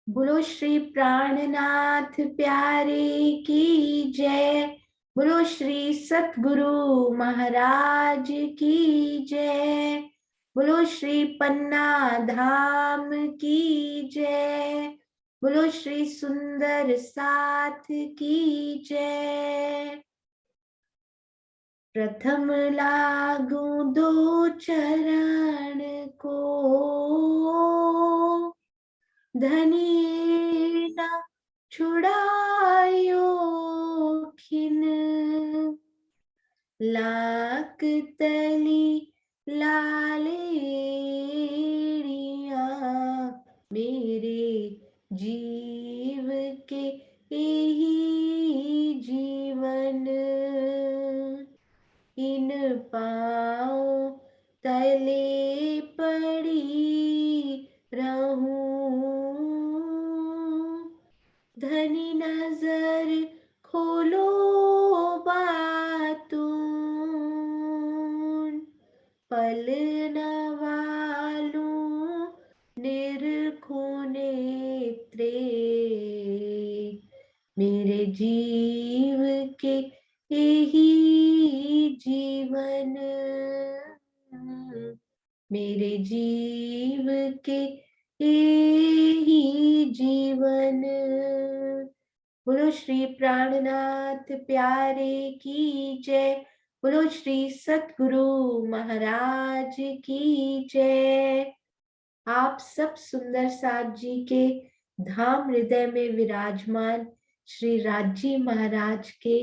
बोलो श्री प्राणनाथ प्यारे की जय। बोलो श्री सतगुरु महाराज की जय। बोलो श्री पन्ना धाम की जय। बोलो श्री सुंदर साथ की जय। प्रथम लागू दो चरण को, धनी न छुड़ायो खिन। लाक तली लालेरिया, मेरे जीव के यही जीवन। इन पाँव तले पड़ी रहूं, धनी नजर खोलो बातून। पल न वालूं निरखो नेत्रे, मेरे जीव के यही जीवन। मेरे जीव के यही जीवन। बोलो श्री प्राणनाथ प्यारे की जय। बोलो श्री सतगुरु महाराज की जय। आप सब सुंदर साथ जी के धाम हृदय में विराजमान श्री राजी महाराज के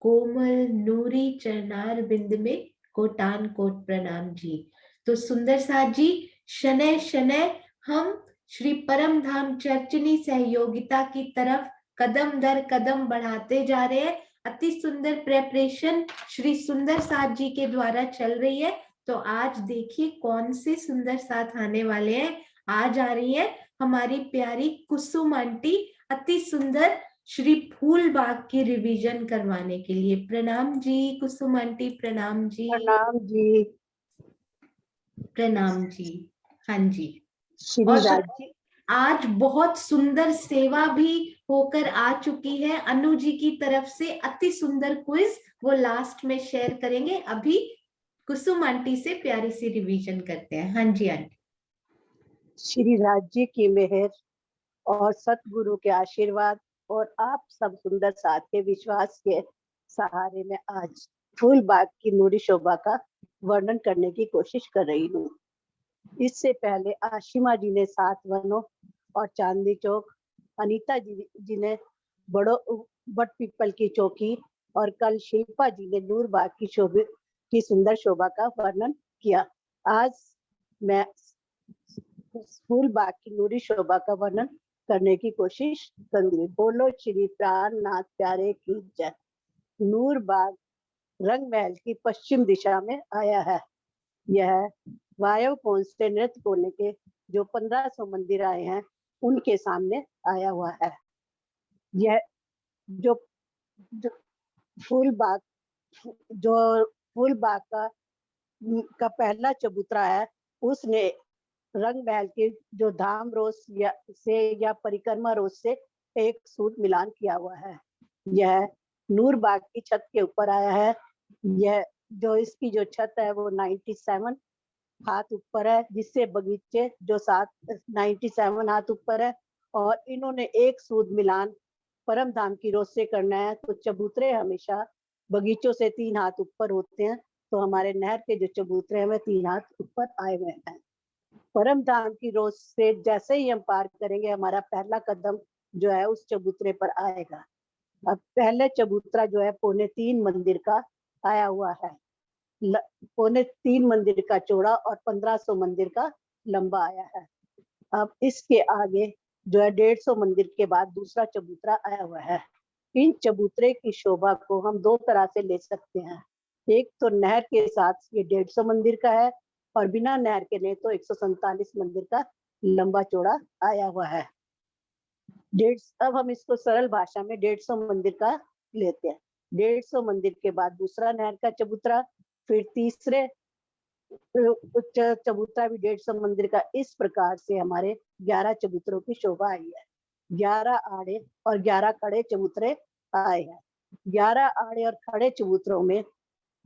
कोमल नूरी चरणार बिंद में कोटान कोट प्रणाम जी। तो सुंदर साथ जी, शनय शनय हम श्री परम धाम चर्चनी सहयोगिता की तरफ कदम दर कदम बढ़ाते जा रहे हैं। अति सुंदर प्रेपरेशन श्री सुंदर साथ जी के द्वारा चल रही है। तो आज देखिए कौन से सुंदर साथ आने वाले हैं। आज आ रही है हमारी प्यारी कुसुम आंटी, अति सुंदर श्री फूल बाग की रिवीजन करवाने के लिए। प्रणाम जी कुसुम आंटी, प्रणाम जी। प्रणाम जी। प्रणाम जी। हाँ जी। श्री और राज्य आज बहुत सुंदर सेवा भी होकर आ चुकी है अनु जी की तरफ से। अति सुंदर क्विज वो लास्ट में शेयर करेंगे। अभी कुसुम आंटी से प्यारी सी रिवीजन करते हैं। हाँ जी आंटी। श्री राज्य की मेहर और सतगुरु के आशीर्वाद और आप सब सुंदर साथ के विश्वास के सहारे में आज फूल बाग की नूरी शोभा का वर्णन करने की कोशिश कर रही हूँ। इससे पहले आशिमा जी ने 7 वनों और चांदनी चौक, अनीता जी ने बड़ो बट पीपल की चौकी और कल शिल्पा जी ने नूर बाग की सुंदर शोभा का वर्णन किया। आज मैं फूल बाग की नूरी शोभा का वर्णन करने की कोशिश करूंगी। बोलो श्री प्राणनाथ प्यारे की जय। नूर बाग रंग महल की पश्चिम दिशा में आया है। यह वायव कोण से नृत्य कोने के जो 1500 मंदिर आए हैं उनके सामने आया हुआ है। यह जो फूल बाग का पहला चबूतरा है, उसने रंग महल के जो धाम रोज या परिक्रमा रोज से एक सूत मिलान किया हुआ है। यह नूर बाग की छत के ऊपर आया है। यह जो इसकी जो छत है वो 97 हाथ ऊपर है, जिससे बगीचे जो 97 हाथ ऊपर है। और इन्होंने एक सूद मिलान परम धाम की रोज से करना है, तो चबूतरे हमेशा बगीचों से 3 हाथ ऊपर होते हैं। तो हमारे नहर के जो चबूतरे हैं 3 हाथ ऊपर आए हुए हैं। परम धाम की रोज से जैसे ही हम पार करेंगे, हमारा पहला कदम जो है उस चबूतरे पर आएगा। अब पहले चबूतरा जो है 3.25 मंदिर का आया हुआ है। 3.25 मंदिर का चौड़ा और 1500 मंदिर का लंबा आया है। अब इसके आगे जो है 150 मंदिर के बाद दूसरा चबूतरा आया हुआ है। इन चबूतरे की शोभा को हम 2 तरह से ले सकते हैं। एक तो नहर के साथ ये 150 मंदिर का है, और बिना नहर के लिए तो 147 मंदिर का लंबा चौड़ा आया हुआ है। अब हम इसको सरल भाषा में 150 मंदिर का लेते हैं। 150 मंदिर के बाद दूसरा नहर का चबूतरा, फिर तीसरे चबूतरा भी 150 मंदिर का। इस प्रकार से हमारे 11 चबूतरों की शोभा आई है। 11 आड़े और 11 खड़े चबूतरे आए हैं। 11 आड़े और खड़े चबूतरों में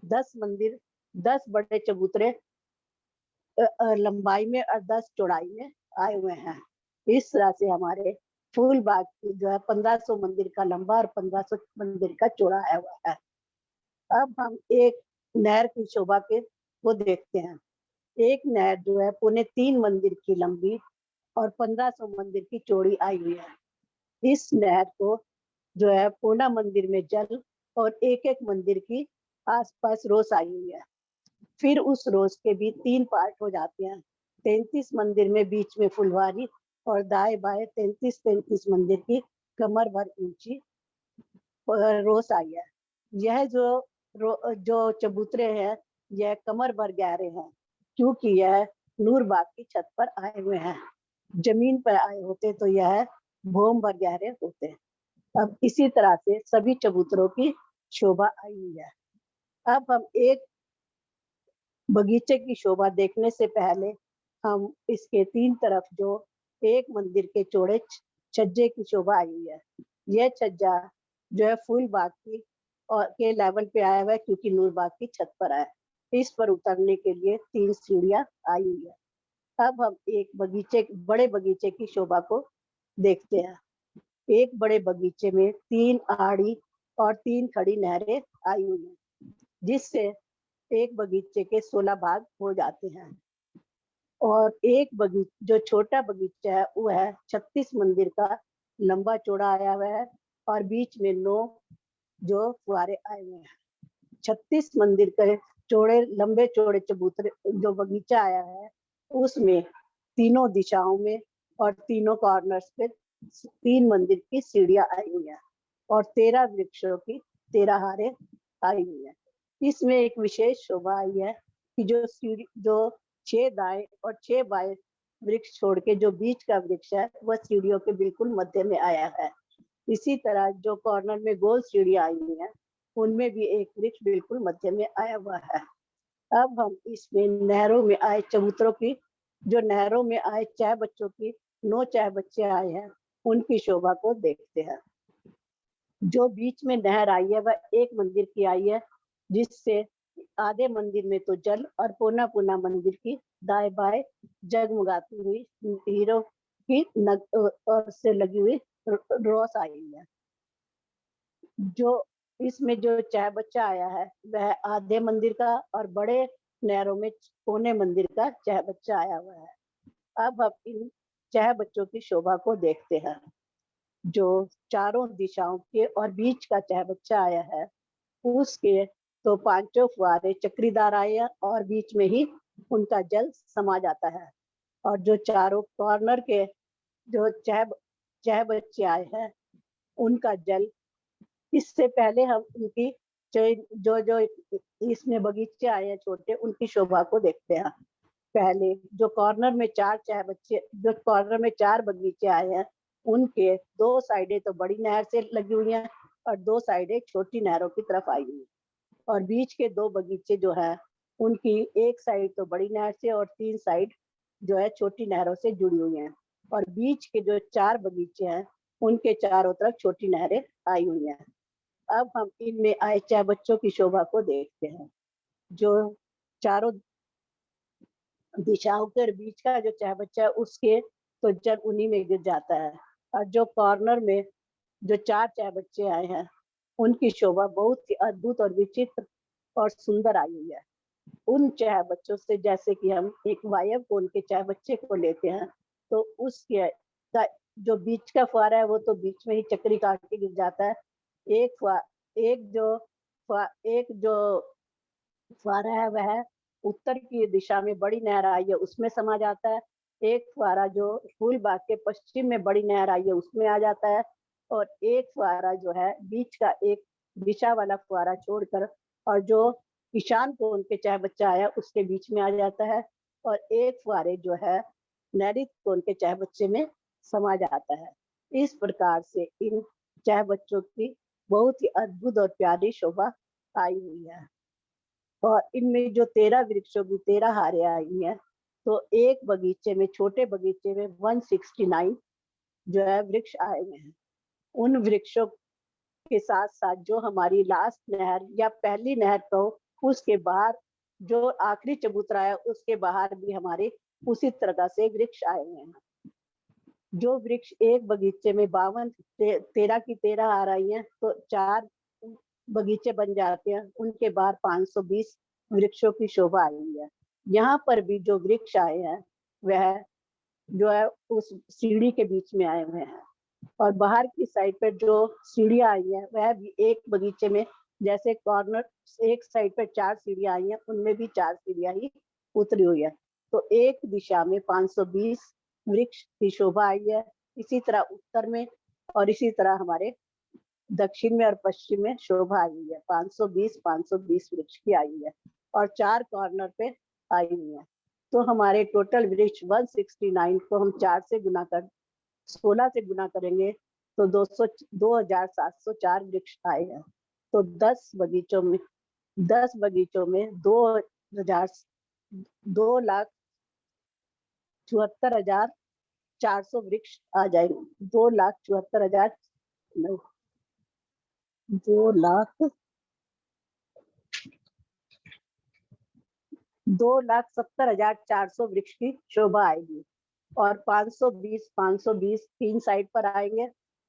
10 मंदिर, 10 बड़े चबूतरे लंबाई में और 10 चौड़ाई में आए हुए हैं। इस तरह से हमारे फूल बाग की जो है 1500 मंदिर का लंबा और 1500 मंदिर का चौड़ा आया हुआ है। अब हम एक नहर की शोभा के को देखते हैं। एक नहर जो है 3.25 मंदिर की लंबी और 1500 मंदिर की चौड़ी आई हुई है। इस नहर को जो है पूना मंदिर में जल और एक एक मंदिर की आसपास रोस आई हुई है। फिर उस रोज के भी 3 पार्ट हो जाते हैं। 33 मंदिर में बीच में फुलवारी और दाएं बाएं 33 मंदिर की कमर भर ऊंची रोस आई है। यह जो चबूतरे हैं यह कमर भर गहरे हैं, क्योंकि यह नूर बाग की छत पर आए हुए हैं। जमीन पर आए होते तो यह भूम भर गहरे होते। अब इसी तरह से सभी चबूतरों की शोभा आई हुई है। अब हम एक बगीचे की शोभा देखने से पहले हम इसके 3 तरफ जो एक मंदिर के चौड़े छज्जे की शोभा आई हुई है। यह छज्जा जो है फूल बाग की और के लेवल पे आया हुआ है, क्योंकि नूर बाग की छत पर है। इस पर उतरने के लिए 3 सीढ़ियां आई हुई है। अब हम एक बड़े बगीचे की शोभा को देखते हैं। एक बड़े बगीचे में 3 आड़ी और 3 खड़ी नहरें आई हुई हैं, जिससे एक बगीचे के 16 भाग हो जाते हैं। और जो छोटा बगीचा है वो है 36 मंदिर का लंबा चौड़ा आया हुआ है और बीच में 9 जो फुहारे आए हुए हैं। 36 मंदिर के लंबे चौड़े चबूतरे जो बगीचा आया है उसमें तीनों दिशाओं में और तीनों कॉर्नर्स पे 3 मंदिर की सीढ़ियां आई हुई है और 13 वृक्षों की 13 हारे आई हुई है। इसमें एक विशेष शोभा आई है कि जो 6 दाएं और 6 बाएं वृक्ष छोड़ के जो बीच का वृक्ष है वह सीढ़ियों के बिल्कुल मध्य में आया है। इसी तरह जो कॉर्नर में गोल सीढ़ियां आई हुई हैं उनमें भी एक वृक्ष बिल्कुल मध्य में आया हुआ है। अब हम इसमें नहरों में आए चबूतरों की जो नहरों में आए चाय बच्चों की 9 चाय बच्चे आए हैं उनकी शोभा को देखते हैं। जो बीच में नहर आई है वह एक मंदिर की आई है, जिससे आधे मंदिर में तो जल और पौना पौना मंदिर की दाएं बाएं जगमगाती हुई हीरो की और से लगी हुई रोस आई हुई है। जो इसमें जो चाय बच्चा आया है वह आधे मंदिर का और बड़े नहरों में पौने मंदिर का चाय बच्चा आया हुआ है। अब हम इन चाय बच्चों की शोभा को देखते हैं। जो चारों दिशाओं के और बीच का चाय बच्चा आया है उसके तो पांचों फुहारे चक्रीदार आए हैं और बीच में ही उनका जल समा जाता है। और जो चारों कॉर्नर के जो चाय बच्चे आए हैं उनका जल इससे पहले हम उनकी जो जो इसमें बगीचे आए हैं छोटे उनकी शोभा को देखते हैं। पहले जो कॉर्नर में 4 बगीचे आए हैं उनके 2 साइडें तो बड़ी नहर से लगी हुई हैं और 2 साइडें छोटी नहरों की तरफ आई हुई। और बीच के 2 बगीचे जो है उनकी एक साइड तो बड़ी नहर से और 3 साइड जो है छोटी नहरों से जुड़ी हुई हैं। और बीच के जो 4 बगीचे हैं उनके चारों तरफ छोटी नहरें आई हुई हैं। अब हम इनमें आए चाय बच्चों की शोभा को देखते हैं। जो चारों दिशाओं के बीच का जो चाय बच्चा है उसके तो जल उन्हीं में गिर जाता है। और जो कॉर्नर में जो 4 चाय बच्चे आए हैं उनकी शोभा बहुत ही अद्भुत और विचित्र और सुंदर आई हुई है। उन चाय बच्चों से जैसे कि हम एक वायव कोन के चाय बच्चे को लेते हैं तो उसके जो बीच का फुहारा है वो तो बीच में ही चक्री काट के गिर जाता है। एक एक जो एक जो फुहारा है वह उत्तर की दिशा में बड़ी नहर आई है उसमें समा जाता है। एक फुहारा जो फूल बाग के पश्चिम में बड़ी नहर आई है उसमें आ जाता है। और एक फुहारा जो है बीच का एक दिशा वाला फुहारा छोड़कर और जो ईशान कोण के चाय बच्चा आया उसके बीच में आ जाता है। और एक फुहारे जो है नैऋत्य कोण के चाय बच्चे में समा जाता है। इस प्रकार से इन चाय बच्चों की बहुत ही अद्भुत और प्यारी शोभा आई हुई है। और इनमें जो 13 वृक्षों की 13 हारें आई हैं तो एक बगीचे में छोटे बगीचे में 169 जो है वृक्ष आए हुए हैं। उन वृक्षों के साथ साथ जो हमारी लास्ट नहर या पहली नहर तो उसके बाहर जो आखिरी चबूतरा है उसके बाहर भी हमारे उसी तरह से वृक्ष आए हुए हैं। जो वृक्ष एक बगीचे में 52 13 की 13 आ रही हैं तो 4 बगीचे बन जाते हैं। उनके बाहर 520 वृक्षों की शोभा आई हुई है। यहाँ पर भी जो वृक्ष आए हैं वह जो है उस सीढ़ी के बीच में आए हुए हैं। और बाहर की साइड पर जो सीढ़ियाँ आई है वह भी एक बगीचे में, जैसे कॉर्नर एक साइड पर 4 सीढ़ियाँ आई हैं, उनमें भी 4 सीढ़ियाँ ही उतरी हुई है। तो एक दिशा में 520 वृक्ष की शोभा आई है। इसी तरह उत्तर में और इसी तरह हमारे दक्षिण में और पश्चिम में शोभा आई हुई है। 520 वृक्ष की आई हुई है और 4 कॉर्नर पे आई हुई है। तो हमारे टोटल वृक्ष 169 को हम 4 से गुना कर 16 से गुना करेंगे तो 2704 वृक्ष आए हैं। तो 10 बगीचों में 2,74,400 वृक्ष आ जाएंगे। 2,74,000 2,70,400 वृक्ष की शोभा आएगी। और 520 3 साइड पर आएंगे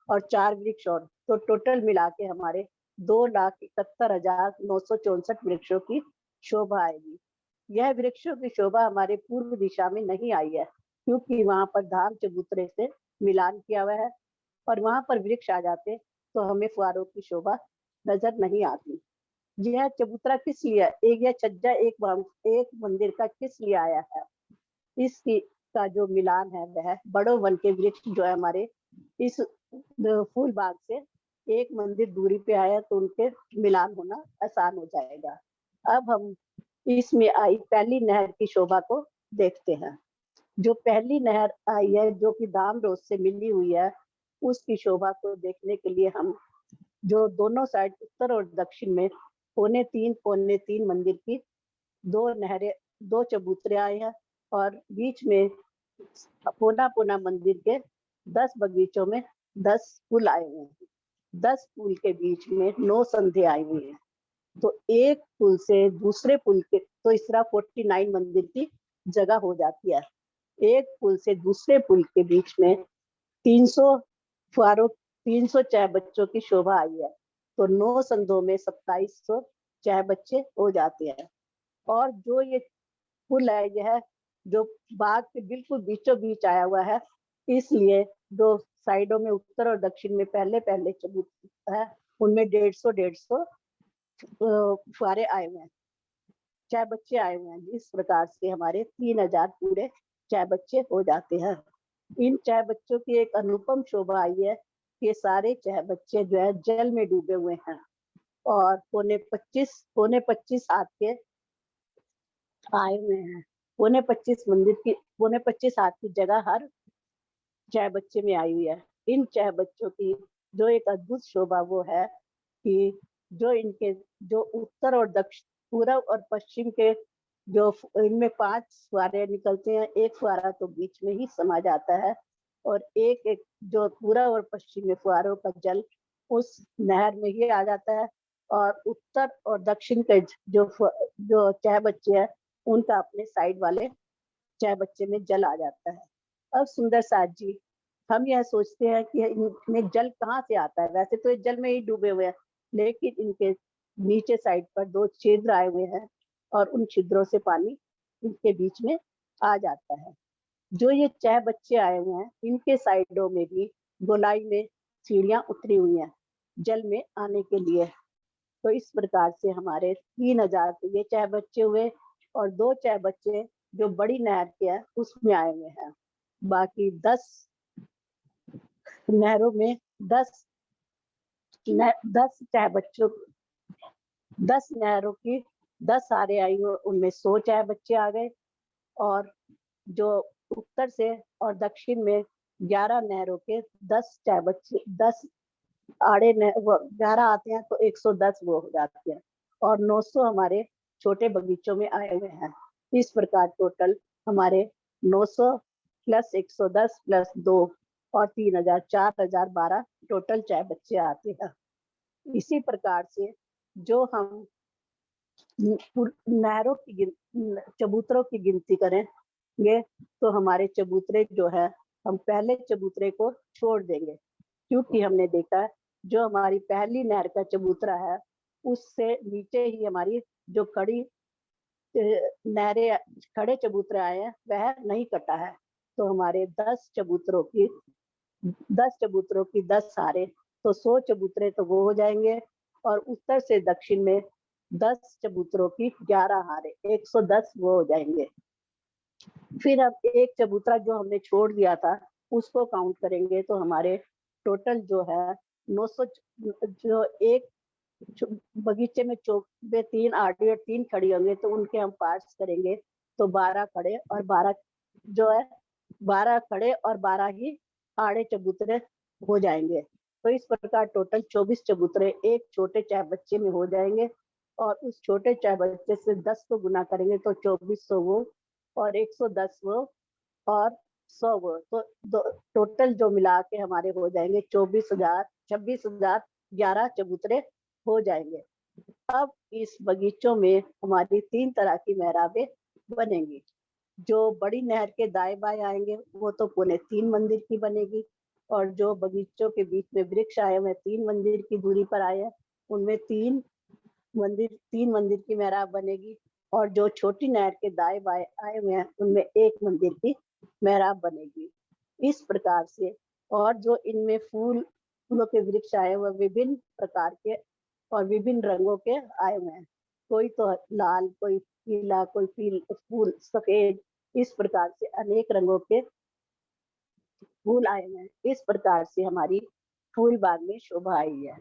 और 4 वृक्ष और, तो टोटल मिला के हमारे 2,71,964 वृक्षों की शोभा आएगी। यह वृक्षों की शोभा हमारे पूर्व दिशा में नहीं आई है क्योंकि वहां पर धाम चबूतरे से मिलान किया हुआ है और वहां पर वृक्ष आ जाते तो हमें फुहारों की शोभा नजर नहीं आती। यह चबूतरा किस लिए, एक यह छज्जा एक मंदिर का किस लिए आया है, इसकी का जो मिलान है वह बड़ो वन के वृक्ष जो है हमारे इस फूल बाग से एक मंदिर दूरी पे आया तो उनके मिलान होना आसान हो जाएगा। अब हम इसमें आई पहली नहर की शोभा को देखते हैं। जो पहली नहर आई है जो कि दाम रोज से मिली हुई है, उसकी शोभा को देखने के लिए हम जो दोनों साइड उत्तर और दक्षिण में पौने तीन मंदिर की 2 चबूतरे आए हैं और बीच में पौना मंदिर के 10 बगीचों में 10 पुल आए हुए हैं। 10 पुल के बीच में 9 संधे आई हुई है। तो एक पुल से दूसरे पुल के तो इस तरह 49 मंदिर की जगह हो जाती है। एक पुल से दूसरे पुल के बीच में 300 फुहारों 300 चाय बच्चों की शोभा आई है। तो 9 संधों में 2700 चाय बच्चे हो जाते हैं। और जो ये पुल है यह जो बाग के बिल्कुल बीचों बीच आया हुआ है, इसलिए जो साइडों में उत्तर और दक्षिण में पहले चबूतरा है उनमें 150 फुहारे आए हुए हैं, चाय बच्चे आए हुए हैं। इस प्रकार से हमारे 3000 पूरे चाय बच्चे हो जाते हैं। इन चाय बच्चों की एक अनुपम शोभा आई है कि सारे चाय बच्चे जो है जल में डूबे हुए हैं और पौने 25 हाथ के आए हुए हैं। पौने 25 हाथ की जगह हर चाय बच्चे में आई हुई है। इन चाय बच्चों की जो एक अद्भुत शोभा वो है कि जो इनके जो उत्तर और दक्षिण पूर्व और पश्चिम के जो इनमें 5 फुहारे निकलते हैं, एक फुहारा तो बीच में ही समा जाता है और एक जो पूर्व और पश्चिम में फुहारों का जल उस नहर में ही आ जाता है और उत्तर और दक्षिण के जो चाय बच्चे हैं उनका अपने साइड वाले चाय बच्चे में जल आ जाता है। अब सुंदर साथ जी, हम यह सोचते हैं कि इनमें जल कहाँ से आता है, वैसे तो ये जल में ही डूबे हुए हैं लेकिन इनके नीचे साइड पर 2 छिद्र आए हुए हैं और उन छिद्रों से पानी इनके बीच में आ जाता है। जो ये चाय बच्चे आए हुए हैं इनके साइडों में भी गोलाई में सीढ़ियां उतरी हुई हैं जल में आने के लिए। तो इस प्रकार से हमारे 3000 तो ये चाय बच्चे हुए और 2 चाय बच्चे जो बड़ी नहर के है उसमें आए हुए हैं। बाकी 10 नहरों में 10 चाय बच्चों 10 नहरों की 10 सारे आई हुए उनमें 100 चाय बच्चे आ गए और जो उत्तर से और दक्षिण में 11 नहरों के 10 चाय बच्चे 10 आड़े 11 आते हैं तो 110 वो हो जाते हैं और 900 हमारे छोटे बगीचों में आए हुए हैं। इस प्रकार टोटल हमारे 900 प्लस 110 प्लस 2 और 3000, 4000, 12 टोटल चाय बच्चे आते हैं। इसी प्रकार से जो हम नहरों की चबूतरों की गिनती करेंगे तो हमारे चबूतरे जो है, हम पहले चबूतरे को छोड़ देंगे, क्योंकि हमने देखा है जो हमारी पहली नहर का चबूतरा है उससे नीचे ही हमारी जो नहरें खड़े चबूतरे आए हैं वह नहीं कटा है। तो हमारे 10 हारे, तो 100 चबूतरे तो वो हो जाएंगे, और उत्तर से दक्षिण में 10 चबूतरों की 11 हारे, 110 वो हो जाएंगे। फिर अब एक चबूतरा जो हमने छोड़ दिया था उसको काउंट करेंगे तो हमारे टोटल जो है 900, जो एक बगीचे में चौक में 3 आड़ी और 3 खड़ी होंगे तो उनके हम पार्ट्स करेंगे तो 12 खड़े और 12 जो है 12 खड़े और 12 ही आड़े चबूतरे हो जाएंगे। तो इस प्रकार टोटल 24 चबूतरे एक छोटे चाय बच्चे में हो जाएंगे, और उस छोटे चाय बच्चे से 10 को गुना करेंगे तो 2400 वो, और 110 वो, और 100 वो, तो टोटल जो मिला के हमारे हो जाएंगे 26,011 चबूतरे हो जाएंगे। अब इस बगीचों में हमारी 3 तरह की मेहराबें बनेंगी। जो बड़ी नहर के दाएं बाएं आएंगे वो तो पौने 3 मंदिर की बनेगी, और जो बगीचों के बीच में वृक्ष आए हुए 3 मंदिर की दूरी पर आए हैं उनमें 3 मंदिर की मेहराब बनेगी, और जो छोटी नहर के दाएं बाएं आए हुए हैं उनमें 1 मंदिर की मेहराब बनेगी। इस प्रकार से, और जो इनमें फूलों के वृक्ष आए हुए विभिन्न प्रकार के और विभिन्न रंगों के आए हुए हैं, कोई तो लाल, कोई पीला, कोई फूल सफेद, इस प्रकार से अनेक रंगों के फूल आए हुए हैं। इस प्रकार से हमारी फूल बाग में शोभा आई है।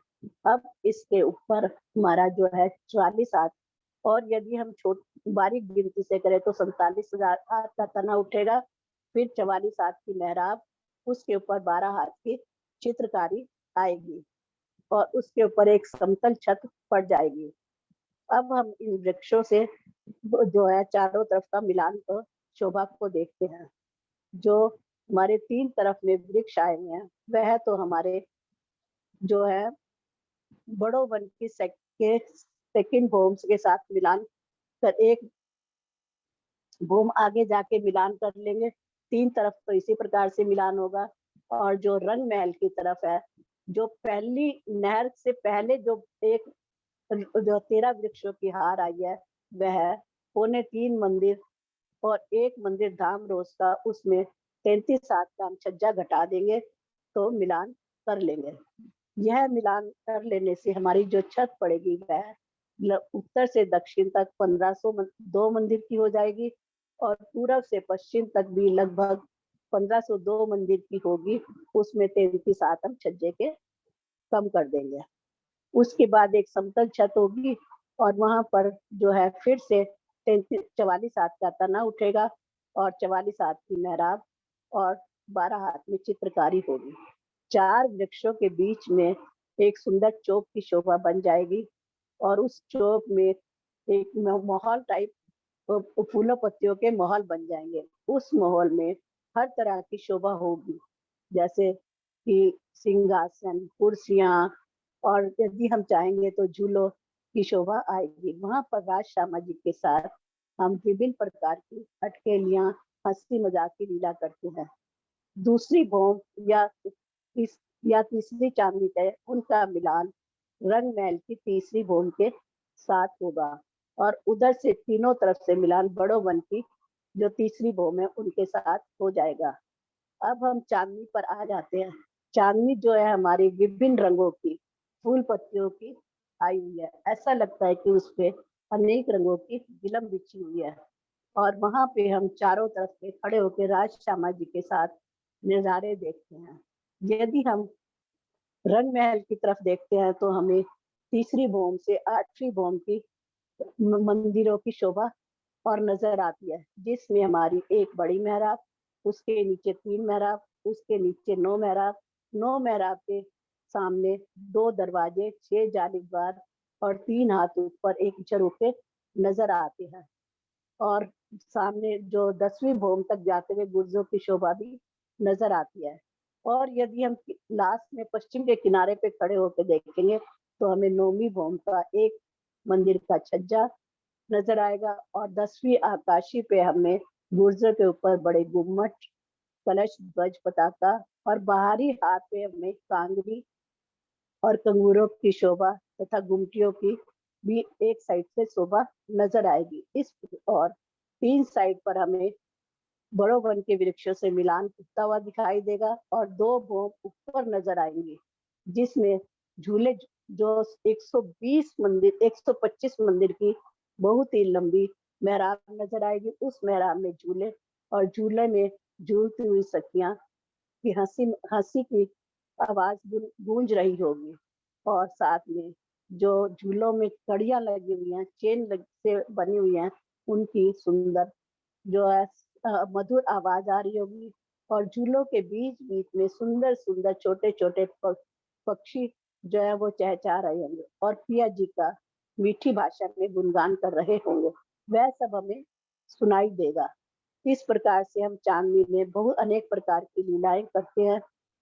अब इसके ऊपर हमारा जो है 44 हाथ, और यदि हम बारीक गिनती से करें तो 47,000 हाथ का तना उठेगा। फिर 44 हाथ की मेहराब, उसके ऊपर 12 हाथ की चित्रकारी आएगी, और उसके ऊपर एक समतल छत पड़ जाएगी। अब हम इन वृक्षों से जो है चारों तरफ का मिलान को, शोभा को देखते हैं। जो हमारे 3 तरफ में वृक्ष आए हुए हैं वह तो हमारे जो है बड़ो वन की सेकंड भूम्स के साथ मिलान कर एक भूम आगे जाके मिलान कर लेंगे। 3 तरफ तो इसी प्रकार से मिलान होगा। और जो रंग महल की तरफ है, जो पहली नहर से पहले जो 13 वृक्षों की हार आई है वह पौने 3 मंदिर और 1 मंदिर धाम रोज का, उसमें 33 हाथ का हम छज्जा घटा देंगे तो मिलान कर लेंगे। यह मिलान कर लेने से हमारी जो छत पड़ेगी वह उत्तर से दक्षिण तक 1502 मंदिर की हो जाएगी, और पूरब से पश्चिम तक भी लगभग 1502 मंदिर की होगी। उसमें 33 हाथ हम छज्जे के कम कर देंगे। उसके बाद एक समतल छत होगी, और वहां पर जो है फिर से 44 हाथ का तना उठेगा, और 44 हाथ की मेहराब, और 12 हाथ में चित्रकारी होगी। 4 वृक्षों के बीच में एक सुंदर चौक की शोभा बन जाएगी, और उस चौक में एक माहौल टाइप फूलों पत्तियों के माहौल बन जाएंगे। उस माहौल में हर तरह की शोभा होगी, जैसे कि सिंहासन, कुर्सियां, और यदि हम चाहेंगे तो झूलों की शोभा आएगी। वहां पर राज श्यामा जी के साथ हम विभिन्न प्रकार की अटकेलियां, हंसी मजाक की लीला करते हैं। दूसरी भौम या तीसरी चांदनी तय उनका मिलान रंग महल की तीसरी भौम के साथ होगा, और उधर से तीनों तरफ से मिलान बड़ो वन की जो तीसरी भौम है उनके साथ हो जाएगा। अब हम चांदनी पर आ जाते हैं। चांदनी जो है हमारी विभिन्न रंगों की फूल पत्तियों की आई हुई है। ऐसा लगता है कि उस पे अनेक रंगों की गिलम बिछी हुई है, और वहां पे हम चारों तरफ से खड़े होकर राज श्यामा जी के साथ नजारे देखते हैं। यदि हम रंग महल की तरफ देखते हैं तो हमें तीसरी भौम से 8वीं भौम की मंदिरों की शोभा और नजर आती है, जिसमें हमारी एक बड़ी मेहराब, उसके नीचे 3 मेहराब, उसके नीचे 9 मेहराब, 9 मेहराब के सामने 2 दरवाजे, 6 जालीदार और 3 हाथ ऊपर एक झरोखे नजर आते हैं। और सामने जो 10वीं भौम तक जाते हुए गुर्जों की शोभा भी नजर आती है। और यदि हम लास्ट में पश्चिम के किनारे पे खड़े होकर देखेंगे तो हमें नौमी भौम का एक मंदिर का छज्जा नजर आएगा और 10वीं आकाशी पे हमें गुर्जर के ऊपर बड़े गुम्मट, कलश, ध्वज, पताका और बाहरी हाथ पे हमें कांगरी और कंगूरों की शोभा तथा गुमटियों की भी एक साइड से शोभा नजर आएगी। इस और 3 साइड पर हमें बड़ों वन के वृक्षों से मिलान उगता हुआ दिखाई देगा और 2 भौम ऊपर नजर आएंगी, जिसमें झूले जो 125 मंदिर की बहुत ही लंबी मेहराब नजर आएगी। उस मेहराब में झूले और झूले में झूलती हुई सखियां की हंसी की आवाज गूंज रही होगी और साथ में जो झूलों में कड़ियां लगी हुई हैं, से बनी हुई हैं, उनकी सुंदर जो है मधुर आवाज आ रही होगी और झूलों के बीच बीच में सुंदर सुंदर छोटे छोटे पक्षी जो है वो चहचहा रहे होंगे और पिया जी का मीठी भाषा में गुणगान कर रहे होंगे। वह सब हमें सुनाई देगा। इस प्रकार से हम चांदनी में बहुत अनेक प्रकार की लीलाएं करते हैं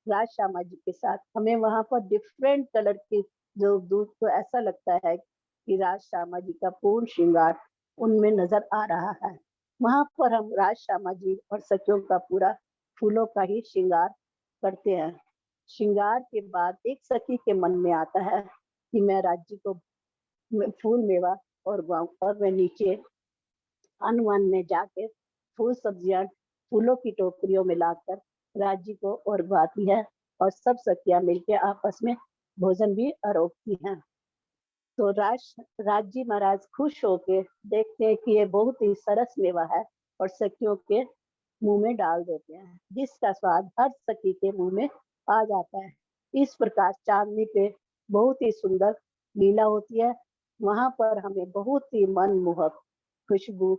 राज श्यामा जी के साथ। हमें वहां पर डिफरेंट कलर की जो दूध, तो ऐसा लगता है कि राज श्यामा जी का पूर्ण श्रृंगार उनमें नजर आ रहा है। वहां पर हम राज श्यामा जी और सखियों का पूरा फूलों का ही श्रृंगार करते हैं। श्रृंगार के बाद एक सखी के मन में आता है कि मैं राज्य को फूल मेवा और मैं नीचे अनवन में जाके फूल सब्जियां फूलों की टोकरियों में लाकर राज्य को और बाती है और सब सखियां मिलकर आपस में भोजन भी आरोपती हैं। तो राज महाराज खुश होके देखते हैं कि ये बहुत ही सरस मेवा है और सखियों के मुंह में डाल देते हैं, जिसका स्वाद हर सखी के मुंह में आ जाता है। इस प्रकार चांदनी पे बहुत ही सुंदर लीला होती है। वहां पर हमें बहुत ही मनमोहक खुशबू,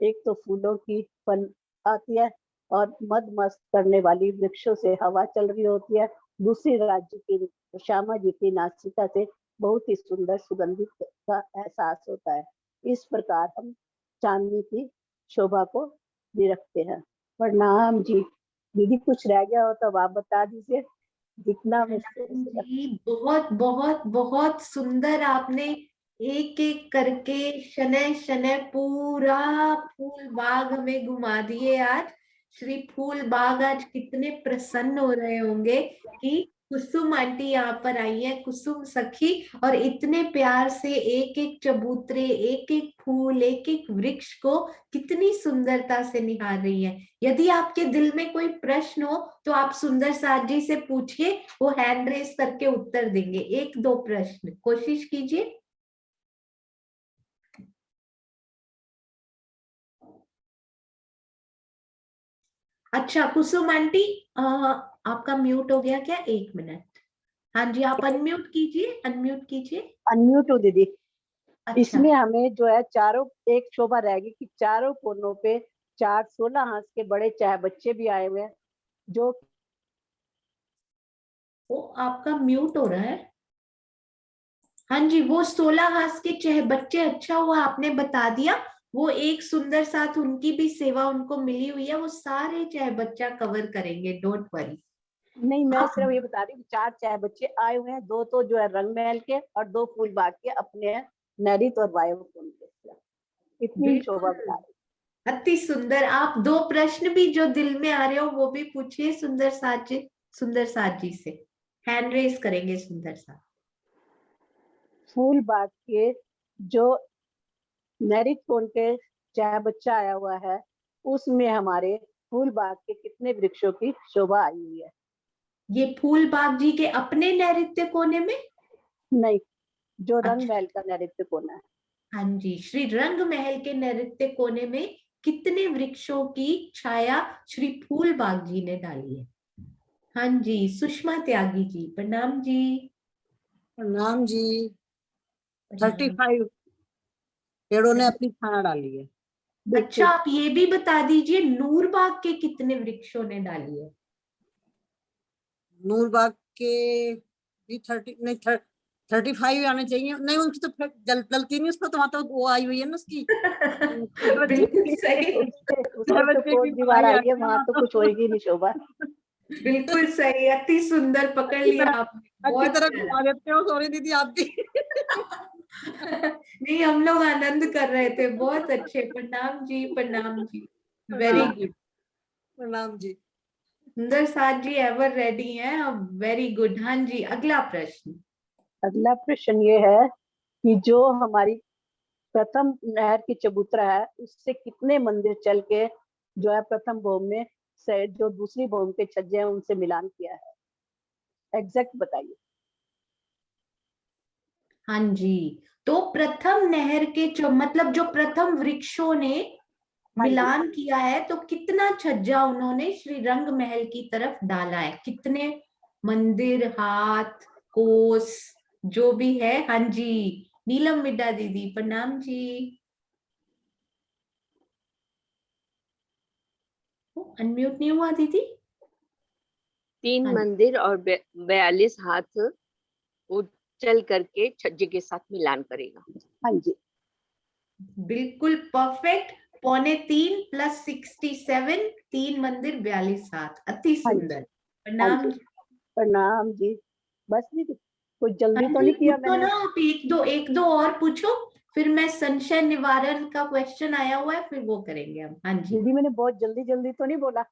एक तो फूलों की फल आती है और मद मस्त करने वाली वृक्षों से हवा चल रही होती है। दूसरी राज्य की श्यामा जी की नासिका से बहुत ही सुंदर सुगंधित का एहसास होता है। इस प्रकार हम चांदनी की शोभा को भी रखते हैं। प्रणाम जी। दीदी कुछ रह गया हो तो आप बता दीजिए, जितना जी बहुत बहुत बहुत सुंदर, आपने एक एक करके शनय शनय पूरा फूल बाग हमें घुमा दिए। आज श्री फूल बाग आज कितने प्रसन्न हो रहे होंगे कि कुसुम आंटी यहाँ पर आई है, कुसुम सखी, और इतने प्यार से एक एक चबूतरे, एक एक फूल, एक एक वृक्ष को कितनी सुंदरता से निहार रही है। यदि आपके दिल में कोई प्रश्न हो तो आप सुंदर साथ जी से पूछिए, वो हैंड रेस करके उत्तर देंगे। 1-2 प्रश्न कोशिश कीजिए। अच्छा कुसुम आंटी, आपका म्यूट हो गया क्या? 1 मिनट। हाँ जी, आप अनम्यूट कीजिए, अनम्यूट कीजिए। अनम्यूट हो दीदी। अच्छा, इसमें हमें जो है चारों एक शोभा रहेगी कि चारों कोनों पे 4 16 हाथ के बड़े चाहे बच्चे भी आए हुए हैं जो वो आपका म्यूट हो रहा है। हाँ जी, वो 16 हाथ के चह बच्चे, अच्छा हुआ आपने बता दिया। वो एक सुंदर साथ उनकी भी सेवा उनको मिली हुई है, वो सारे चाहे बच्चा कवर करेंगे, डोंट वरी। नहीं, मैं आप सिर्फ ये बता रही हूँ 4 चाहे बच्चे आए हुए हैं, 2 तो जो है रंग महल के और 2 फूल बाग के अपने हैं, नैरित और वायुकुंड के। इतनी शोभा बता बिल्कुल रही। अति सुंदर। आप 2 प्रश्न भी जो दिल में आ रहे हो वो भी पूछिए सुंदर साथ जी से। हैंड रेस करेंगे सुंदर साथ। फूल बाग के जो नैरित कोण के चाहे बच्चा आया हुआ है, उसमें हमारे फूल बाग के कितने वृक्षों की शोभा आई हुई है। ये फूल बाग जी के अपने नैऋत्य कोने में? नहीं, जो रंग अच्छा, महल का नैरित्य कोना है। हाँ जी, श्री रंग महल के नैऋत्य कोने में कितने वृक्षों की छाया श्री फूल बाग जी ने डाली है? हाँ जी, सुषमा त्यागी जी, प्रणाम जी। प्रणाम जी। प्रणाम। 35 पेड़ों ने अपनी छाया डाली है। अच्छा, बिल्कुल। आप ये भी बता दीजिए नूरबाग के कितने वृक्षों ने डाली है? नूरबाग के भी 30 नहीं 35 आने चाहिए। नहीं उनकी तो जलती नहीं, उसको तो वहां तो वो आई हुई है ना उसकी बिल्कुल सही। उसकी तो कोट दीवार मलाई आ आई गई है, है वहां वहां तो कुछ तो। होएगी नहीं शोभा। बिल्कुल सही, अति सुंदर पकड़ अच्छी लिया तरह आपने, अच्छी बहुत तरह प्यारा। घुमा देते हो, सॉरी दीदी आपकी। नहीं, हम लोग आनंद कर रहे थे, बहुत अच्छे। प्रणाम जी, प्रणाम जी, वेरी प्रणाम गुड। प्रणाम जी। सुंदर साथ जी एवर रेडी हैं, अब वेरी गुड। हाँ जी, अगला प्रश्न। अगला प्रश्न ये है कि जो हमारी प्रथम नहर की चबूतरा है उससे कितने मंदिर चल के जो है प्रथम भौम में से जो दूसरी भौम के छज्जे हैं उनसे मिलान किया है, एग्जैक्ट बताइए। हाँ जी, तो प्रथम नहर के जो मतलब जो प्रथम वृक्षों ने हाँ जी, मिलान किया है, तो कितना छज्जा उन्होंने श्री रंग महल की तरफ डाला है, कितने मंदिर, हाथ, कोस, जो भी है। हाँ जी, नीलम मिड्डा दीदी, प्रणाम जी। अनम्यूट नहीं हुआ दीदी। 3 हाँ मंदिर और 42 हाथ वो चल करके छज्जे के साथ मिलान करेगा। हाँ जी, बिल्कुल परफेक्ट। 2.25 प्लस 67, 3 मंदिर 42 हाथ, अति हाँ सुंदर। जी, हाँ प्रणाम। जी, प्रणाम जी। बस दीदी, कोई हाँ जल्दी तो जी, नहीं किया पूछो मैंने? ना आप, एक दो और पूछो, फिर मैं संशय निवारण का क्वेश्चन आया हुआ है, फिर वो करेंगे हम। हाँ जी। दीदी मैंने बहुत जल्दी जल्दी तो नहीं बोला?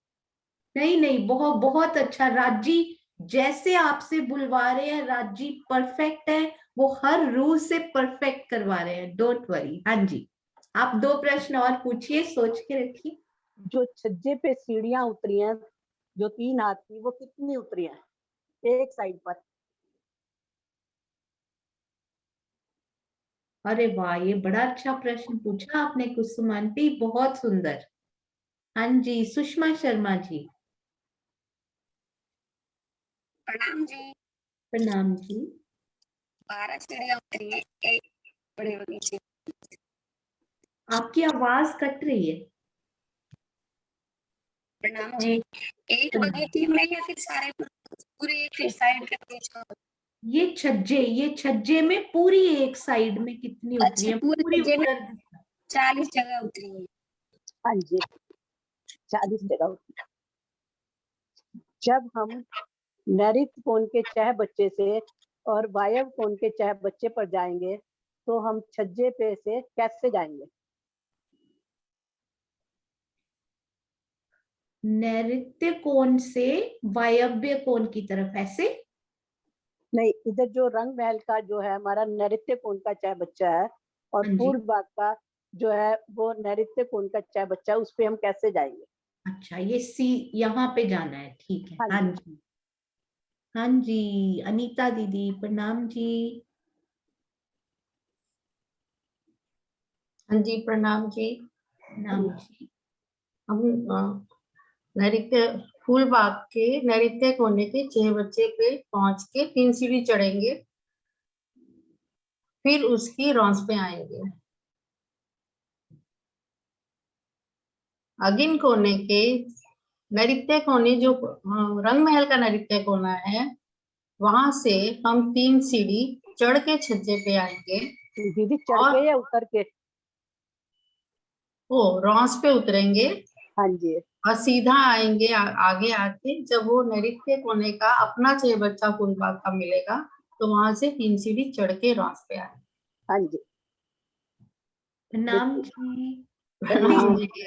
नहीं नहीं, बहुत बहुत अच्छा राजी, जैसे आपसे बुलवा रहे हैं राजी, परफेक्ट है वो, हर रूल से परफेक्ट करवा रहे हैं, डोंट वरी। हाँ जी, आप 2 प्रश्न और पूछिए, सोच के रखिए। जो छज्जे पे सीढ़ियां उतरी हैं जो 3 हाथ की, वो कितनी उतरी हैं एक साइड पर? अरे वाह, ये बड़ा अच्छा प्रश्न पूछा आपने कुसुम आंटी, बहुत सुंदर। हाँ जी, सुषमा शर्मा जी। प्रणाम जी। प्रणाम जी। 12 चिड़िया उतरी है एक बड़े बगीचे। आपकी आवाज कट रही है। प्रणाम जी। एक प्रणाम। बगीचे में या फिर सारे पूरे एक ही साइड के बगीचे में? ये छज्जे में पूरी एक साइड में कितनी उतरी अच्छा, है, पूरे पूरी छज्जे में उत्तर। 40 जगह उतरी है। हाँ जी, 40 जगह उतरी। जब हम नैऋत्य कोण के चह बच्चे से और वायव्य कोण के चह बच्चे पर जाएंगे तो हम छज्जे पे से कैसे जाएंगे? नैऋत्य कोण से वायव्य कोण की तरफ, ऐसे। नहीं, इधर जो रंग महल का जो है हमारा नैऋत्य कोण का चह बच्चा है और हाँ जी, पूर्व भाग का जो है वो नैऋत्य कोण का चह बच्चा है, उस पे हम कैसे जाएंगे? अच्छा, ये सी यहाँ पे जाना है, ठीक है। हाँ हाँ जी, जी। हाँ जी, अनीता दीदी, प्रणाम जी। हाँ जी, प्रणाम जी। प्रणाम जी। हम नैऋत्य फूल बाग के नैऋत्य कोने के 6 बच्चे पे पहुंच के 3 सीढ़ी चढ़ेंगे, फिर उसकी रॉन्स पे आएंगे। अगिन कोने के नैऋत्य कोने जो रंग महल का नैऋत्य कोना है, वहां से हम 3 सीढ़ी चढ़ के छज्जे पे आएंगे दीदी चढ़ और के या उतर के? वो रॉन्स पे उतरेंगे हाँ जी, और सीधा आएंगे आगे आके जब वो नैऋत्य कोने का अपना 6 बच्चा फूल बाग का मिलेगा, तो वहां से 3 सीढ़ी चढ़ के रॉस पे आए। हाँ जी, प्रणाम बिल्कुल। जी। अति प्रणाम प्रणाम। जी।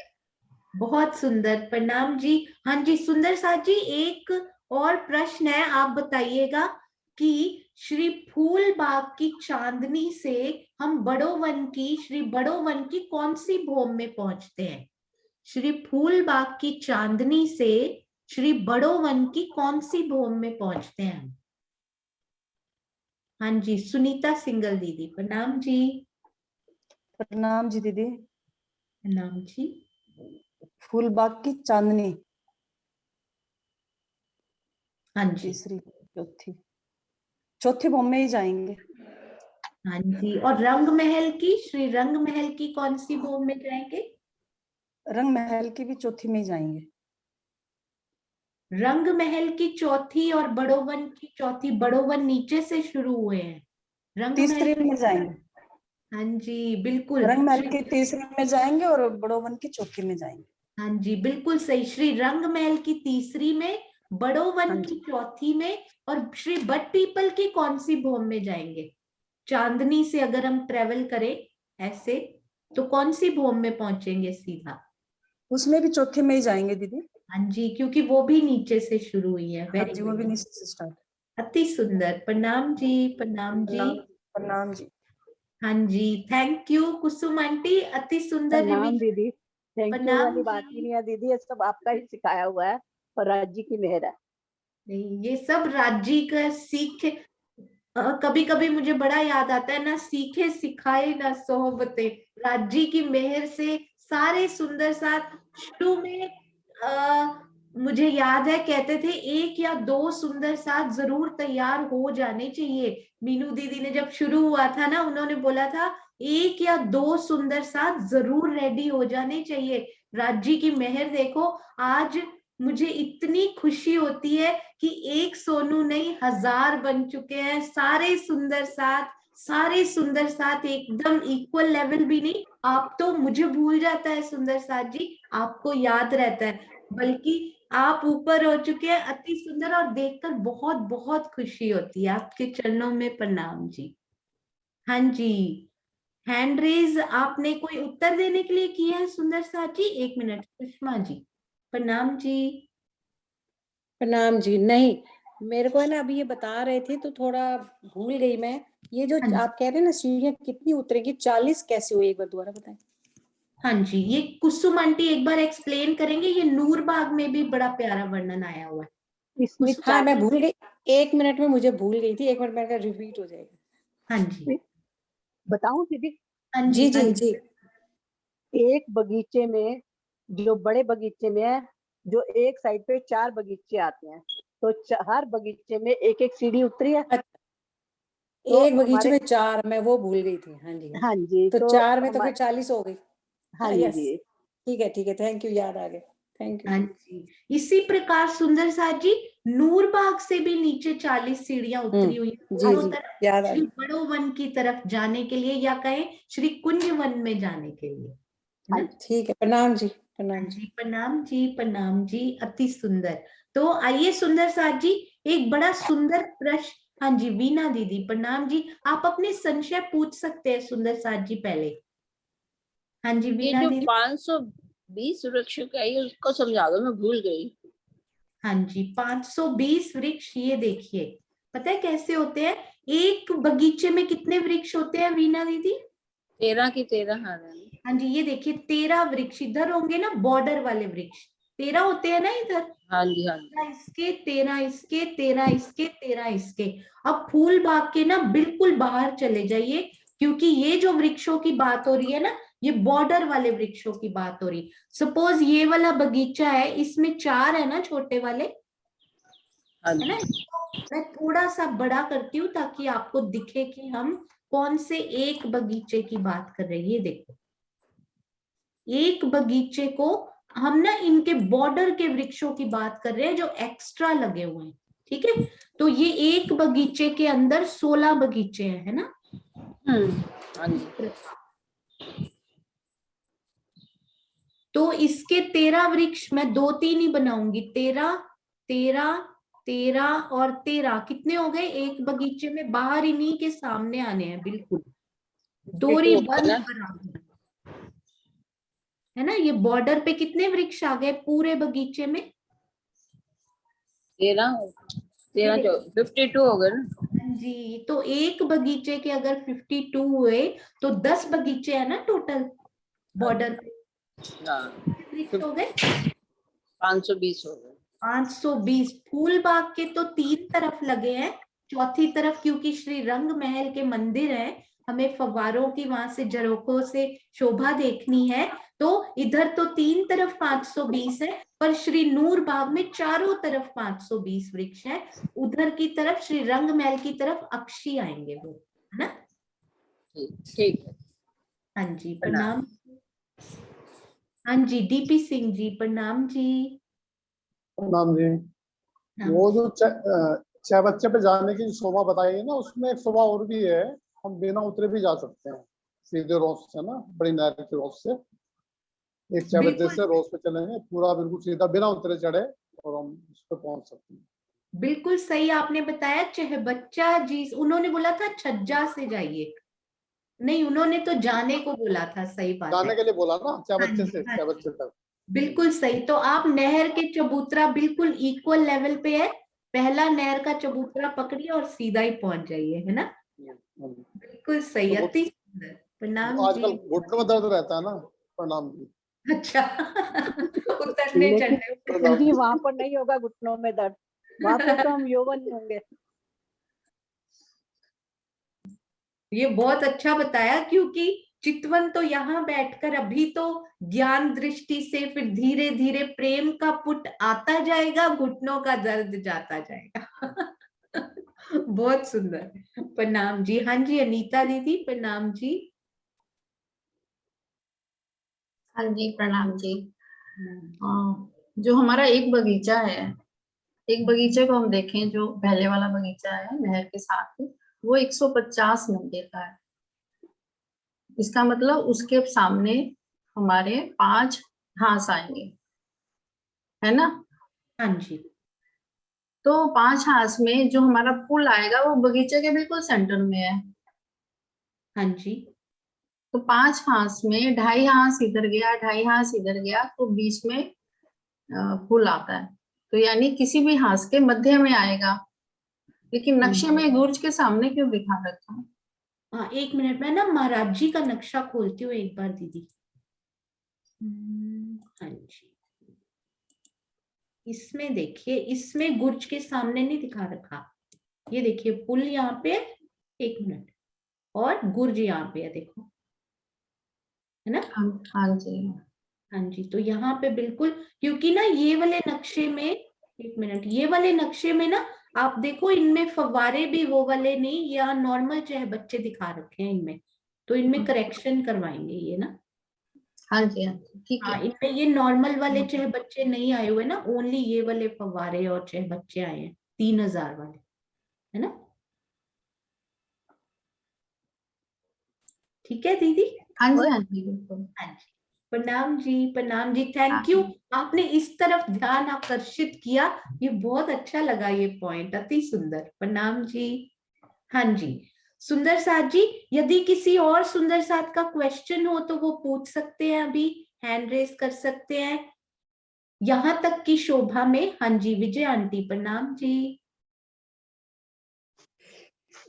बहुत सुंदर, प्रणाम जी। हाँ जी, सुंदर साथ जी, एक और प्रश्न है, आप बताइएगा कि श्री फूल बाग की चांदनी से हम श्री बड़ो वन की कौन सी भौम में पहुंचते हैं? श्री फूल बाग की चांदनी से श्री बड़ो वन की कौन सी भौम में पहुंचते हैं हम? हाँ जी, सुनीता सिंगल दीदी, प्रणाम जी। प्रणाम जी दीदी। प्रणाम जी। फूलबाग की चांदनी, हाँ जी। तीसरी चौथी चौथी भौम में ही जाएंगे। हाँ जी, और रंग महल की, श्री रंग महल की कौन सी भौम में जाएंगे? रंग महल की भी चौथी में ही जाएंगे। रंग महल की चौथी और बड़ोवन की चौथी, बड़ोवन नीचे से शुरू हुए हैं, रंग महल तीसरी की। में जाएंगे, हाँ जी, बिल्कुल। रंग महल की तीसरी में जाएंगे और बड़ोवन की चौथी में जाएंगे। हाँ जी, बिल्कुल सही। श्री रंग महल की तीसरी में, बड़ो वन हाँ की चौथी में, और श्री बट पीपल की कौन सी भूम में जाएंगे? चांदनी से अगर हम ट्रेवल करें ऐसे तो कौन सी भूम में पहुंचेंगे सीधा? उसमें भी चौथे में ही जाएंगे दीदी। हाँ जी, क्योंकि वो भी नीचे से शुरू हुई है। हाँ वेरी जी, वो भी गुड, नीचे से स्टार्ट। अति सुंदर। प्रणाम जी, प्रणाम जी। प्रणाम, प्रणाम जी। हाँ जी, थैंक यू कुसुम आंटी, अति सुंदर प्रणाम रिवीजन। दीदी। थैंक यू प्रणाम वाली बात ही जी। नहीं है दीदी, ये सब आपका ही सिखाया हुआ है और राज जी की मेहर है। नहीं, ये सब राज्य का सीख। कभी कभी मुझे बड़ा याद आता है ना, सीखे सिखाए ना सोहबते, राज्य की मेहर से सारे सुंदर साथ। शुरू में मुझे याद है कहते थे 1 या 2 सुंदर साथ जरूर तैयार हो जाने चाहिए। मीनू दीदी ने जब शुरू हुआ था ना, उन्होंने बोला था 1 या 2 सुंदर साथ जरूर रेडी हो जाने चाहिए। राज्य की मेहर देखो, आज मुझे इतनी खुशी होती है कि 1 सोनू नहीं 1000 बन चुके हैं सारे सुंदर साथ। सारे सुंदर साथ एकदम इक्वल लेवल भी नहीं, आप तो मुझे भूल जाता है सुंदर साथ जी, आपको याद रहता है, बल्कि आप ऊपर हो चुके हैं। अति सुंदर, और देखकर बहुत बहुत खुशी होती है। आपके चरणों में प्रणाम जी। हाँ जी, हैंड रेज आपने कोई उत्तर देने के लिए किया है सुंदर साथ जी? 1 मिनट, सुषमा जी। प्रणाम जी। प्रणाम जी। नहीं, मेरे को है ना अभी ये बता रहे थे तो थोड़ा भूल गई मैं। ये जो हाँ जी, आप कह रहे हैं ना सीढ़ियाँ कितनी उतरेगी, 40 कैसे हुई, एक बार दोबारा बताएं। हाँ जी, ये कुसुम आंटी एक बार एक्सप्लेन करेंगे। ये नूरबाग में भी बड़ा प्यारा वर्णन आया हुआ है। इसमें हाँ मैं 40 भूल गई, 1 मिनट में मुझे भूल गई थी, 1 मिनट में रिपीट हो जाएगा। हाँ जी, बताऊं दीदी? हाँ जी जी, हाँ जी जी। जी। एक बगीचे में, जो बड़े बगीचे में है, जो एक साइड पे 4 बगीचे आते हैं, तो हर बगीचे में एक एक सीढ़ी उतरी है। तो एक बगीचे हमारे, में 4, मैं वो भूल गई थी। हाँ जी, हाँ हाँ जी। जी, तो तो 4 में तो फिर हमारे, 40 हो गई। हाँ हाँ यस, जी, ठीक है, थैंक यू, याद आ गया, थैंक यू। हाँ जी, इसी प्रकार सुंदर साथ जी नूरबाग से भी नीचे 40 सीढ़ियां उतरी हुई हैं, जी दोनों जी, तरफ याद आ श्री गया। बड़ो वन की तरफ जाने के लिए, या कहें श्री कुंज वन में जाने के लिए, है हाँ ना? जी। ठीक है, प्रणाम जी, प्रणाम हाँ जी। जी, प्रणाम जी, प्रणाम जी, अति सुंदर। तो आइए सुंदर साथ जी, एक बड़ा सुंदर प्रश्न। हाँ जी, वीना दीदी प्रणाम जी, आप अपने संशय पूछ सकते हैं सुंदर साथ जी पहले। हाँ जी, ये वीना जो दीदी। 520 वृक्ष का है उसको समझा दो, मैं भूल गई। हाँ जी, 520 वृक्ष, ये देखिए पता है कैसे होते हैं? एक बगीचे में कितने वृक्ष होते हैं वीना दीदी? 13 की 13 हाँ रानी। हाँ जी, ये देखिए 13 वृक्ष इधर होंगे ना, बॉर्डर वाले वृक्ष 13 होते हैं ना इधर। हाँ जी, हाँ जी। 13 इसके, 13 इसके, 13 इसके, 13 इसके। अब फूल बाग के ना बिल्कुल बाहर चले जाइए, क्योंकि ये जो वृक्षों की बात हो रही है ना, ये बॉर्डर वाले वृक्षों की बात हो रही। सपोज ये वाला बगीचा है, इसमें 4 है ना छोटे वाले, हाँ है ना? जी, मैं थोड़ा सा बड़ा करती हूँ ताकि आपको दिखे कि हम कौन से एक बगीचे की बात कर रहे हैं। ये देखो, एक बगीचे को हम ना इनके बॉर्डर के वृक्षों की बात कर रहे हैं जो एक्स्ट्रा लगे हुए हैं, ठीक है? तो ये एक बगीचे के अंदर 16 बगीचे हैं, है ना? हाँ जी। तो इसके 13 वृक्ष मैं 2-3 ही बनाऊंगी। 13, 13, 13 और 13 कितने हो गए? एक बगीचे में बाहर इन्हीं के सामने आने हैं, बिल्कुल डोरी 52 हो गया बंद ना। बराबर, है ना? ये बॉर्डर पे कितने वृक्ष आ गए पूरे बगीचे में? 13 13 जो 52 हो गए ना। हाँ जी, तो एक बगीचे के अगर 52 हुए तो 10 बगीचे है ना टोटल बॉर्डर पे। हाँ, कितने वृक्ष हो गए? 520 हो गए। 520। फूल बाग के तो 3 तरफ लगे हैं, चौथी तरफ क्योंकि श्री रंग महल के मंदिर है, हमें फव्वारों की वहां से झरोखों से शोभा देखनी है, तो इधर तो 3 तरफ 520 है, पर श्री नूर बाग में चारों तरफ 520 वृक्ष है। उधर की तरफ श्री रंग महल की तरफ अक्षी आएंगे वो, है ना? ठीक है, हाँ जी, प्रणाम। प्रणाम। हाँ जी, डीपी सिंह जी प्रणाम जी। प्रणाम जी। प्रणाम वो जी। जो छह बच्चे पे जाने की शोभा बताई है ना, उसमें एक शोभा और भी है। हम बिना उतरे भी जा सकते हैं, सीधे रोज से ना, बड़ी नहर की रोज से एक 6 बजे बिल्कुल से रोज पे चलेंगे, पूरा बिल्कुल सीधा बिना उतरे चढ़े और हम उस पर पहुंच सकते हैं। बिल्कुल सही आपने बताया। चहबच्चा जी, उन्होंने बोला था छज्जा से जाइए, नहीं उन्होंने तो जाने को बोला था, सही बात जाने है। के लिए बोला ना, हाँ चहबच्चे जी, से हाँ चहबच्चे जी, तक। बिल्कुल सही। तो आप नहर के चबूतरा बिल्कुल इक्वल लेवल पे है, पहला नहर का चबूतरा पकड़िए और सीधा ही पहुंच जाइए, है ना। बिल्कुल सही, तो अति सुंदर। प्रणाम आजकल जी। घुटनों में दर्द रहता है ना। प्रणाम जी। अच्छा उतरने लेकिन चढ़ने हाँ जी, वहां पर नहीं होगा घुटनों में दर्द, वहां पर तो हम यौवन होंगे। ये बहुत अच्छा बताया, क्योंकि चितवन तो यहाँ बैठकर अभी तो ज्ञान दृष्टि से, फिर धीरे धीरे प्रेम का पुट आता जाएगा, घुटनों का दर्द जाता जाएगा बहुत सुंदर। प्रणाम जी। हाँ जी अनीता दीदी, प्रणाम जी। हाँ जी प्रणाम जी। जो हमारा एक बगीचा है, एक बगीचे को हम देखें, जो पहले वाला बगीचा है नहर के साथ, वो 150 मंदिर का है। इसका मतलब उसके सामने हमारे 5 घास आएंगे, है ना। हाँ जी। तो 5 हाथ में जो हमारा पुल आएगा वो बगीचे के बिल्कुल सेंटर में है। हाँ जी। तो 5 हाथ में 2.5 हाथ इधर गया, 2.5 हाथ इधर गया, तो बीच में पुल आता है। तो यानी किसी भी हाथ के मध्य में आएगा। लेकिन हाँ नक्शे जी। में गुर्ज के सामने क्यों दिखा रखा है? हाँ एक मिनट, मैं ना महाराज जी का नक्शा खोलती हूँ एक बार दीदी। हाँ जी, इसमें देखिए, इसमें गुर्ज के सामने नहीं दिखा रखा। ये देखिए पुल यहाँ पे, एक मिनट, और गुर्ज यहाँ पे है, देखो, है ना। हाँ जी। हाँ जी, तो यहाँ पे बिल्कुल, क्योंकि ना ये वाले नक्शे में, एक मिनट, ये वाले नक्शे में ना आप देखो, इनमें फव्वारे भी वो वाले नहीं, या नॉर्मल चहबच्चे दिखा रखे हैं इनमें, तो इनमें करेक्शन करवाएंगे ये ना। हाँ जी, हाँ जी, ठीक हाँ है। इनमें ये नॉर्मल वाले चहबच्चे नहीं आए हुए ना, ओनली ये वाले फव्वारे और चहबच्चे आए हैं 3000 वाले, है ना। ठीक है दीदी। हाँ जी, और हाँ जी, बिल्कुल। हाँ जी, प्रणाम जी, प्रणाम जी, थैंक यू। हाँ। आपने इस तरफ ध्यान आकर्षित किया, ये बहुत अच्छा लगा, ये पॉइंट अति सुंदर। प्रणाम जी। हाँ जी, सुंदर साथ जी, यदि किसी और सुंदर साथ का क्वेश्चन हो तो वो पूछ सकते हैं, अभी हैंड रेस कर सकते हैं। यहाँ तक की शोभा में, हाँ जी विजय आंटी, प्रणाम जी।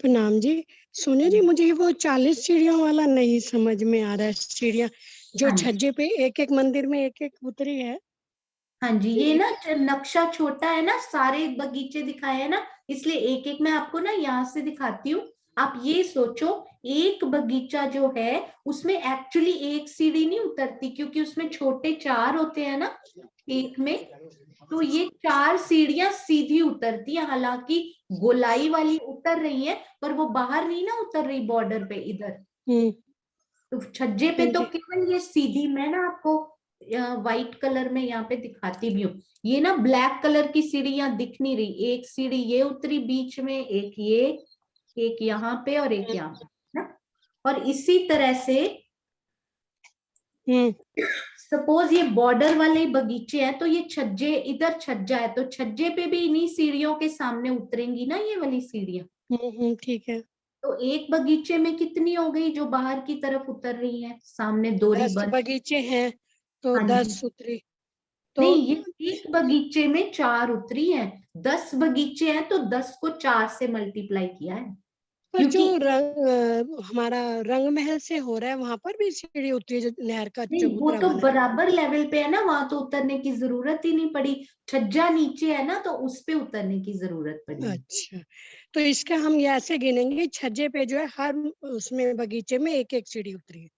प्रणाम जी। सोनिया जी, मुझे वो 40 सीढ़ियों वाला नहीं समझ में आ रहा है। सीढ़ियाँ जो हाँ जी, छज्जे पे एक एक मंदिर में एक एक उतरी है। हाँ जी, ये ना नक्शा छोटा है ना, सारे बगीचे दिखाए हैं ना, इसलिए एक एक मैं आपको ना यहाँ से दिखाती हूँ। आप ये सोचो, एक बगीचा जो है उसमें एक्चुअली एक सीढ़ी नहीं उतरती, क्योंकि उसमें छोटे 4 होते हैं ना एक में, तो ये 4 सीढ़ियां सीधी उतरती है, हालांकि गोलाई वाली उतर रही है, पर वो बाहर नहीं ना उतर रही बॉर्डर पे इधर। तो छज्जे पे तो जी। केवल ये सीधी, मैं ना आपको व्हाइट कलर में यहाँ पे दिखाती भी हूँ। ये ना ब्लैक कलर की सीढ़ी यहाँ दिख नहीं रही, एक सीढ़ी ये उतरी बीच में, एक ये, एक यहाँ पे और एक यहाँ पे ना। और इसी तरह से सपोज ये बॉर्डर वाले बगीचे हैं, तो ये छज्जे, इधर छज्जा है, तो छज्जे पे भी इन्हीं सीढ़ियों के सामने उतरेंगी ना ये वाली सीढ़ियां। ठीक है। तो एक बगीचे में कितनी हो गई जो बाहर की तरफ उतर रही है, सामने डोरी 10 बंद। बगीचे हैं तो हाँ जी, 10 उतरी तो। नहीं ये एक बगीचे में 4 उतरी हैं, 10 बगीचे हैं तो 10 को 4 से मल्टीप्लाई किया है, पर जो क्योंकि हमारा रंग महल से हो रहा है वहां पर भी सीढ़ी उतरी है, जो नहर का नहीं वो चबूतरा तो बना है। बराबर लेवल पे है ना, वहां तो उतरने की जरूरत ही नहीं पड़ी। छज्जा नीचे है ना, तो उस पे उतरने की जरूरत पड़ी। अच्छा, तो इसका हम ये ऐसे गिनेंगे, छज्जे पे जो है हर उसमें बगीचे में एक एक सीढ़ी उतरी है।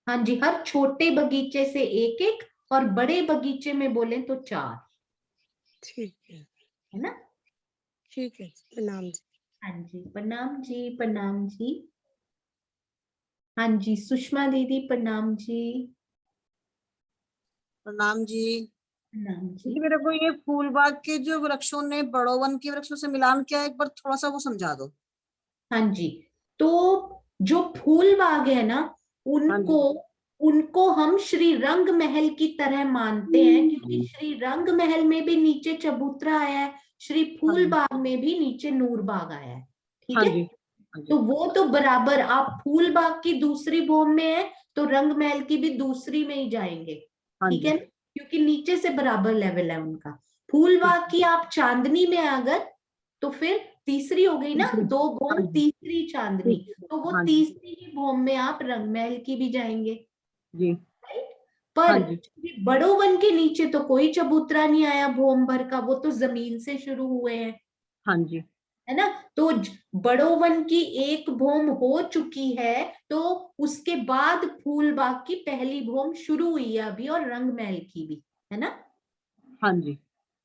हाँ जी, हर छोटे बगीचे से एक एक, और बड़े बगीचे में बोले तो 4, ठीक है ना। है। प्रणाम जी। हाँ जी, प्रणाम जी, प्रणाम जी। हाँ जी, सुषमा दीदी, प्रणाम जी। प्रणाम जी। प्रणाम जी। जी मेरे को ये फूल बाग के जो वृक्षों ने बड़ो वन के वृक्षों से मिलान किया है, एक बार थोड़ा सा वो समझा दो। हाँ जी, तो जो फूल बाग है ना, हाँ उनको जी। उनको हम श्री रंग महल की तरह मानते हैं, क्योंकि श्री रंग महल में भी नीचे चबूतरा आया है, श्री फूल बाग में भी नीचे नूर बाग आया है। ठीक हाँ है, जी, हाँ जी, तो वो तो बराबर, आप फूल बाग की दूसरी भूम में है तो रंग महल की भी दूसरी में ही जाएंगे। हाँ ठीक जी, है ना, क्योंकि नीचे से बराबर लेवल है उनका। फूल बाग की आप चांदनी में अगर, तो फिर तीसरी हो गई ना, तीसरी, 2 हाँ भूम जी, तीसरी चांदनी, तो वो हाँ जी, तीसरी ही भूम में आप रंग महल की भी जाएंगे। जी, राइट, हाँ पर जी, बड़ो वन के नीचे तो कोई चबूतरा नहीं आया भूम भर का, वो तो जमीन से शुरू हुए हैं, हाँ जी, है ना। तो बड़ो वन की एक भूम हो चुकी है, तो उसके बाद फूल बाग की पहली भूम शुरू हुई है अभी, और रंग महल की भी, है ना। हाँ जी,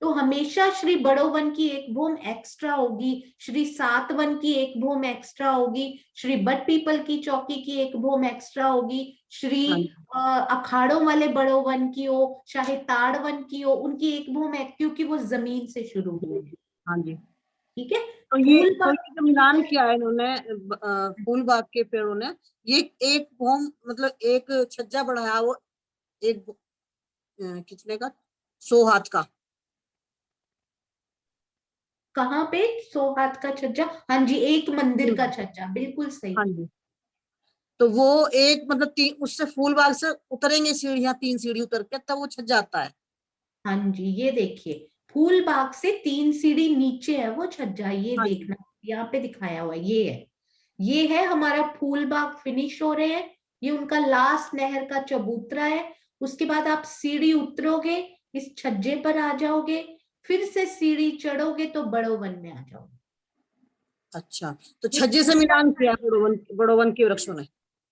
तो हमेशा श्री बड़ो वन की एक भूम एक्स्ट्रा होगी, श्री सात वन की एक भूम एक्स्ट्रा होगी, श्री बट पीपल की चौकी की एक भूम एक्स्ट्रा होगी, श्री हाँ जी, अखाड़ों वाले बड़ो वन की हो चाहे ताड़ वन की हो, उनकी एक भूम है, क्योंकि वो जमीन से शुरू हुए हैं। हाँ जी। ठीक है, तो फूल तो बाग ये जो मिलान किया है इन्होंने फूल बाग के पेड़ों ने, ये एक होम मतलब एक छज्जा बढ़ाया, वो एक कितने का, 100 हाथ का। कहाँ पे 100 हाथ का छज्जा? हाँ जी, एक मंदिर का छज्जा, बिल्कुल सही। हाँ जी, तो वो एक मतलब उससे फूल बाग से उतरेंगे सीढ़ियां, 3 सीढ़ी उतर के तब वो छज्जा आता है। हाँ जी, ये देखिए, फूल बाग से 3 सीढ़ी नीचे है वो छज्जा, ये हाँ जी, देखना, यहाँ पे दिखाया हुआ है, ये है हमारा फूल बाग फिनिश हो रहे हैं, ये उनका लास्ट नहर का चबूतरा है। उसके बाद आप सीढ़ी उतरोगे, इस छज्जे पर आ जाओगे, फिर से सीढ़ी चढ़ोगे तो बड़ो वन में आ जाओगे। अच्छा, तो ये छज्जे से छज्जा, मिलान किया बड़ोवन के वृक्षों ने।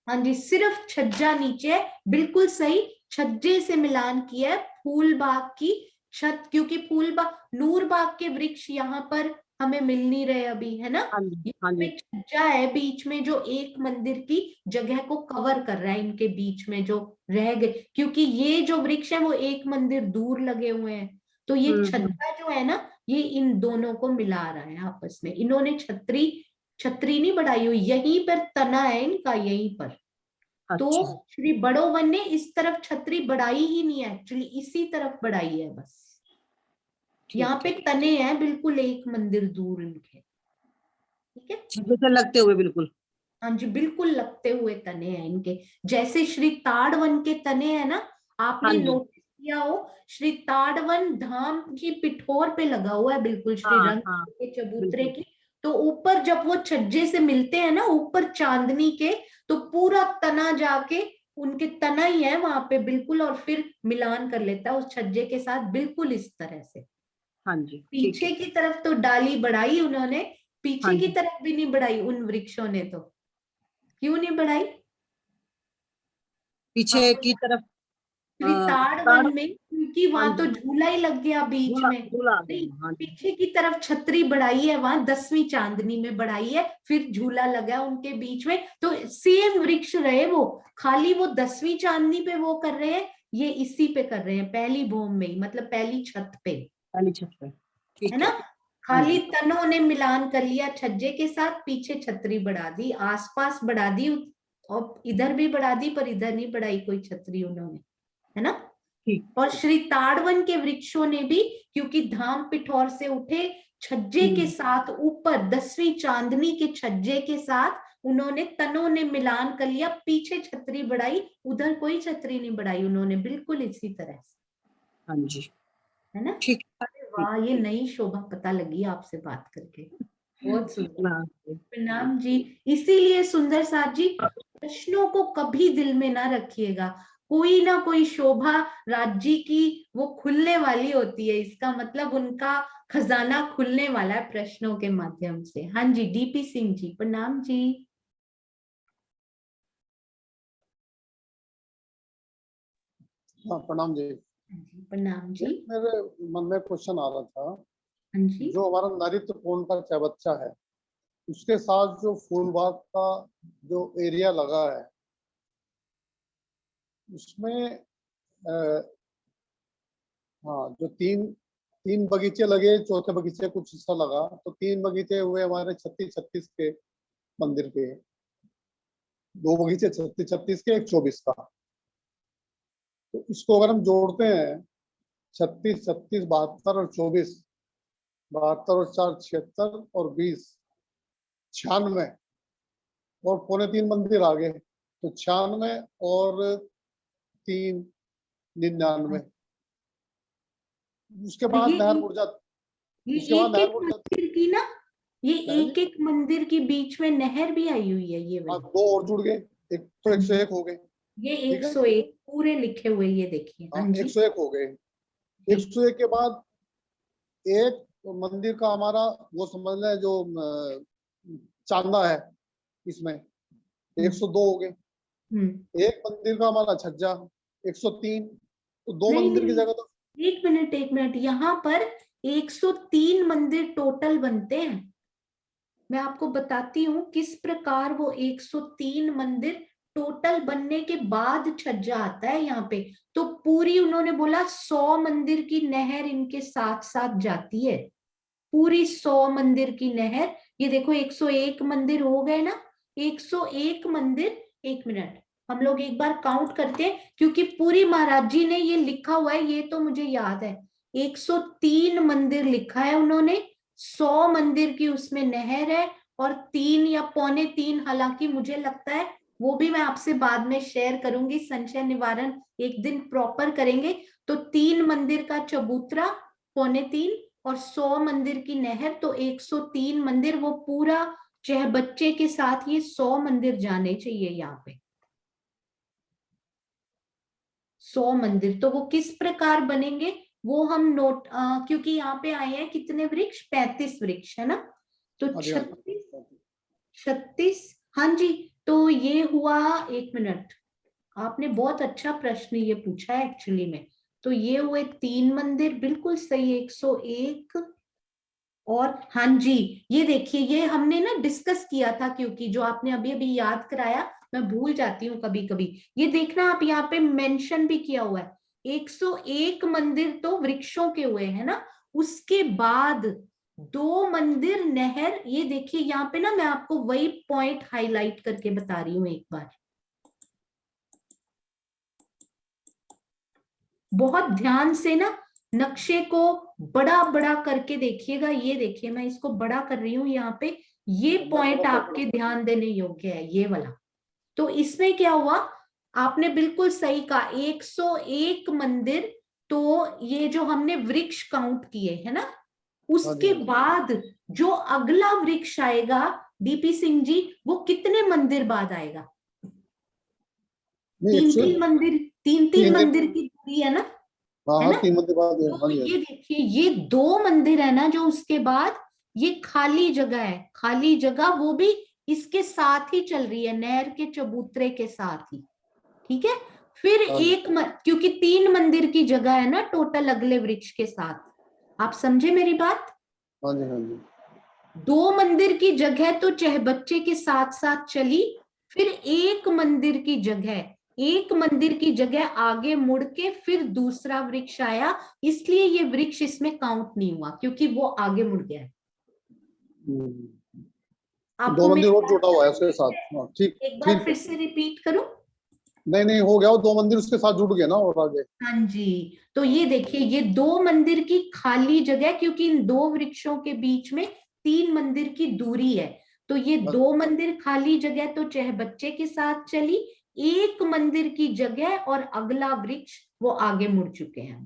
हाँ जी, सिर्फ छज्जा नीचे है, बिल्कुल सही, छज्जे से मिलान किया है फूल बाग की छत, क्योंकि फूल बाग नूर बाग के वृक्ष यहाँ पर हमें मिल नहीं रहे अभी, है ना। हाँ जी, हाँ यहाँ पे जी, छज्जा है बीच में, जो एक मंदिर की जगह को कवर कर रहा है, इनके बीच में जो रह गए, क्योंकि ये जो वृक्ष है वो एक मंदिर दूर लगे हुए हैं, तो ये हम्म। छज्जा जो है ना, ये इन दोनों को मिला रहा है आपस में। इन्होंने छतरी छतरी नहीं बढ़ाई हुई, यहीं पर तना है इनका, यहीं पर। तो अच्छा, श्री बड़ो वन ने इस तरफ छतरी बढ़ाई ही नहीं है, एक्चुअली इसी तरफ बढ़ाई है बस। यहाँ ठीक पे है, तने हैं बिल्कुल एक मंदिर दूर इनके। ठीक है, छज्जे से लगते हुए बिल्कुल। हाँ जी, बिल्कुल लगते हुए तने हैं इनके, जैसे श्री ताड़वन के तने हैं ना, हाँ आपने जी, नोटिस किया हो, श्री ताड़वन धाम की पिठोर पे लगा हुआ है बिल्कुल, श्री हाँ रंग हाँ, के चबूतरे बिल्कुल, की। तो ऊपर जब वो छज्जे से मिलते हैं ना, ऊपर चांदनी के, तो पूरा तना जाके उनके तना ही है वहां पे बिल्कुल, और फिर मिलान कर लेता है उस छज्जे के साथ, बिल्कुल इस तरह से। हाँ जी, ठीक पीछे है, की तरफ तो डाली बढ़ाई उन्होंने, हाँ पीछे की जी, तरफ भी नहीं बढ़ाई उन वृक्षों ने, तो क्यों नहीं बढ़ाई? पीछे आपको की तरफ श्री ताड़ ताड़, वन में, क्योंकि हाँ वहां तो जी, झूला ही लग गया बीच झूला में, झूला आ नहीं, गया, हाँ जी, पीछे की तरफ छतरी बढ़ाई है, वहां 10वीं चांदनी में बढ़ाई है, फिर झूला लगा उनके बीच में, तो सेम वृक्ष रहे वो, खाली वो 10वीं चांदनी पे वो कर रहे हैं, ये इसी पे कर रहे हैं, पहली भूम में ही, मतलब पहली छत पे, पहली छत पे, है ठीक ना। है, हाँ खाली जी, तनों ने मिलान कर लिया छज्जे के साथ, पीछे छतरी बढ़ा दी, आसपास बढ़ा दी, और इधर भी बढ़ा दी, पर इधर नहीं बढ़ाई कोई छतरी उन्होंने, है ना। ठीक, और श्री ताड़वन के वृक्षों ने भी, क्योंकि धाम पिठौर से उठे, छज्जे के साथ ऊपर 10वीं चांदनी के छज्जे के साथ उन्होंने तनों ने मिलान कर लिया, पीछे छतरी बढ़ाई, उधर कोई छतरी नहीं बढ़ाई उन्होंने, बिल्कुल इसी तरह से, हाँ जी, है ना। ठीक, अरे ठीक, वाह, ये नई शोभा पता लगी आपसे बात करके, बहुत सुंदर। हाँ, प्रणाम जी। इसीलिए सुंदर साथ जी, प्रश्नों को कभी दिल में ना रखिएगा, कोई ना कोई शोभा राज्य की वो खुलने वाली होती है, इसका मतलब उनका खजाना खुलने वाला है प्रश्नों के माध्यम से। हाँ जी, डीपी सिंह जी, प्रणाम जी। हाँ, प्रणाम जी। हाँ जी, प्रणाम जी। एक मेरे मन में क्वेश्चन आ रहा था, हाँ जी। जो हमारा नरित्य कोण का चबच्चा है, उसके साथ जो फूल बाग का जो एरिया लगा है, उसमें हाँ, जो तीन तीन बगीचे लगे, चौथे बगीचे कुछ हिस्सा लगा, तो 3 बगीचे हुए हमारे 36-36 के मंदिर के, 2 बगीचे 36-36 के, एक 24 का। तो इसको अगर हम जोड़ते हैं 36, 36, 72 और 24, 72 और 4 76 और 20 96 और 2.25 मंदिर आ गए, तो 96 और 3 99। उसके बाद ये नहर मुड़ जाती, ये उसके बाद एक नहर एक मुड़ जाती मंदिर की ना, ये है। एक एक मंदिर के बीच में नहर भी आई हुई है ये हाँ, वाली। 2 और जुड़ गए, एक तो 101 हो गए। ये ठीक है, 101 पूरे लिखे हुए, ये देखिए। हाँ हाँ जी 101 हो गए। 101 के बाद एक मंदिर का हमारा वो समझ लें जो चांदा है इसमें 102 हो गए। एक मंदिर का हमारा छज्जा 103, तो 2 नहीं मंदिर की नहीं, जगह तो एक मिनट, यहाँ पर 103 मंदिर टोटल बनते हैं। मैं आपको बताती हूँ किस प्रकार वो 103 मंदिर टोटल बनने के बाद छज्जा आता है यहाँ पे। तो पूरी उन्होंने बोला 100 मंदिर की नहर इनके साथ साथ जाती है, पूरी 100 मंदिर की नहर। ये देखो 101 मंदिर हो गए ना, 101 मंदिर। एक मिनट, हम लोग एक बार काउंट करते हैं, क्योंकि पूरी महाराज जी ने ये लिखा हुआ है, ये तो मुझे याद है। 103 मंदिर लिखा है उन्होंने, 100 मंदिर की उसमें नहर है, और 3 या 3.25, हालांकि मुझे लगता है वो भी मैं आपसे बाद में शेयर करूंगी, संशय निवारण एक दिन प्रॉपर करेंगे। तो 3 मंदिर का चबूतरा 3.25 और 100 मंदिर की नहर, तो 103 मंदिर। वो पूरा चाहे बच्चे के साथ ये 100 मंदिर जाने चाहिए यहाँ पे, 100 मंदिर। तो वो किस प्रकार बनेंगे वो हम नोट, क्योंकि यहाँ पे आए हैं कितने वृक्ष, 35 वृक्ष है ना, तो 36, हाँ जी। तो ये हुआ, एक मिनट, आपने बहुत अच्छा प्रश्न ये पूछा है एक्चुअली में। तो ये हुए 3 मंदिर, बिल्कुल सही, 101। और हाँ जी, ये देखिए, ये हमने ना डिस्कस किया था, क्योंकि जो आपने अभी अभी याद कराया, मैं भूल जाती हूँ कभी कभी। ये देखना आप यहाँ पे मेंशन भी किया हुआ है, 101 मंदिर तो वृक्षों के हुए है ना, उसके बाद 2 मंदिर नहर। ये देखिए यहाँ पे ना, मैं आपको वही पॉइंट हाईलाइट करके बता रही हूँ एक बार, बहुत ध्यान से ना नक्शे को बड़ा बड़ा करके देखिएगा। ये देखिए, मैं इसको बड़ा कर रही हूँ यहाँ पे, ये पॉइंट आपके ध्यान देने योग्य है, ये वाला। तो इसमें क्या हुआ, आपने बिल्कुल सही कहा, 101 मंदिर। तो ये जो हमने वृक्ष काउंट किए है ना, उसके बाद जो अगला वृक्ष आएगा डीपी सिंह जी, वो कितने मंदिर बाद आएगा? 3 मंदिर, 3 मंदिर की दूरी है ना, है ना। 3 मंदिर बाद। तो ये देखिए, ये 2 मंदिर है ना जो उसके बाद, ये खाली जगह है, खाली जगह, वो भी इसके साथ ही चल रही है, नहर के चबूतरे के साथ ही। ठीक है, फिर क्योंकि 3 मंदिर की जगह है ना टोटल अगले वृक्ष के साथ, आप समझे मेरी बात? हाँ जी, हाँ जी। 2 मंदिर की जगह तो चहबच्चे के साथ साथ चली, फिर 1 मंदिर की जगह, 1 मंदिर की जगह आगे मुड़ के फिर दूसरा वृक्ष आया, इसलिए ये वृक्ष इसमें काउंट नहीं हुआ, क्योंकि वो आगे मुड़ गया है। 2 मंदिर और जुड़ा हुआ है उसके साथ। ठीक, एक बार फिर से रिपीट करूं? नहीं हो गया, वो 2 मंदिर उसके साथ जुड़ गए ना और आगे। हाँ जी, तो ये देखिए, ये 2 मंदिर की खाली जगह, क्योंकि इन 2 वृक्षों के बीच में 3 मंदिर की दूरी है, तो ये 2 मंदिर खाली जगह तो चहबच्चे के साथ चली, 1 मंदिर की जगह और अगला वृक्ष वो आगे मुड़ चुके हैं।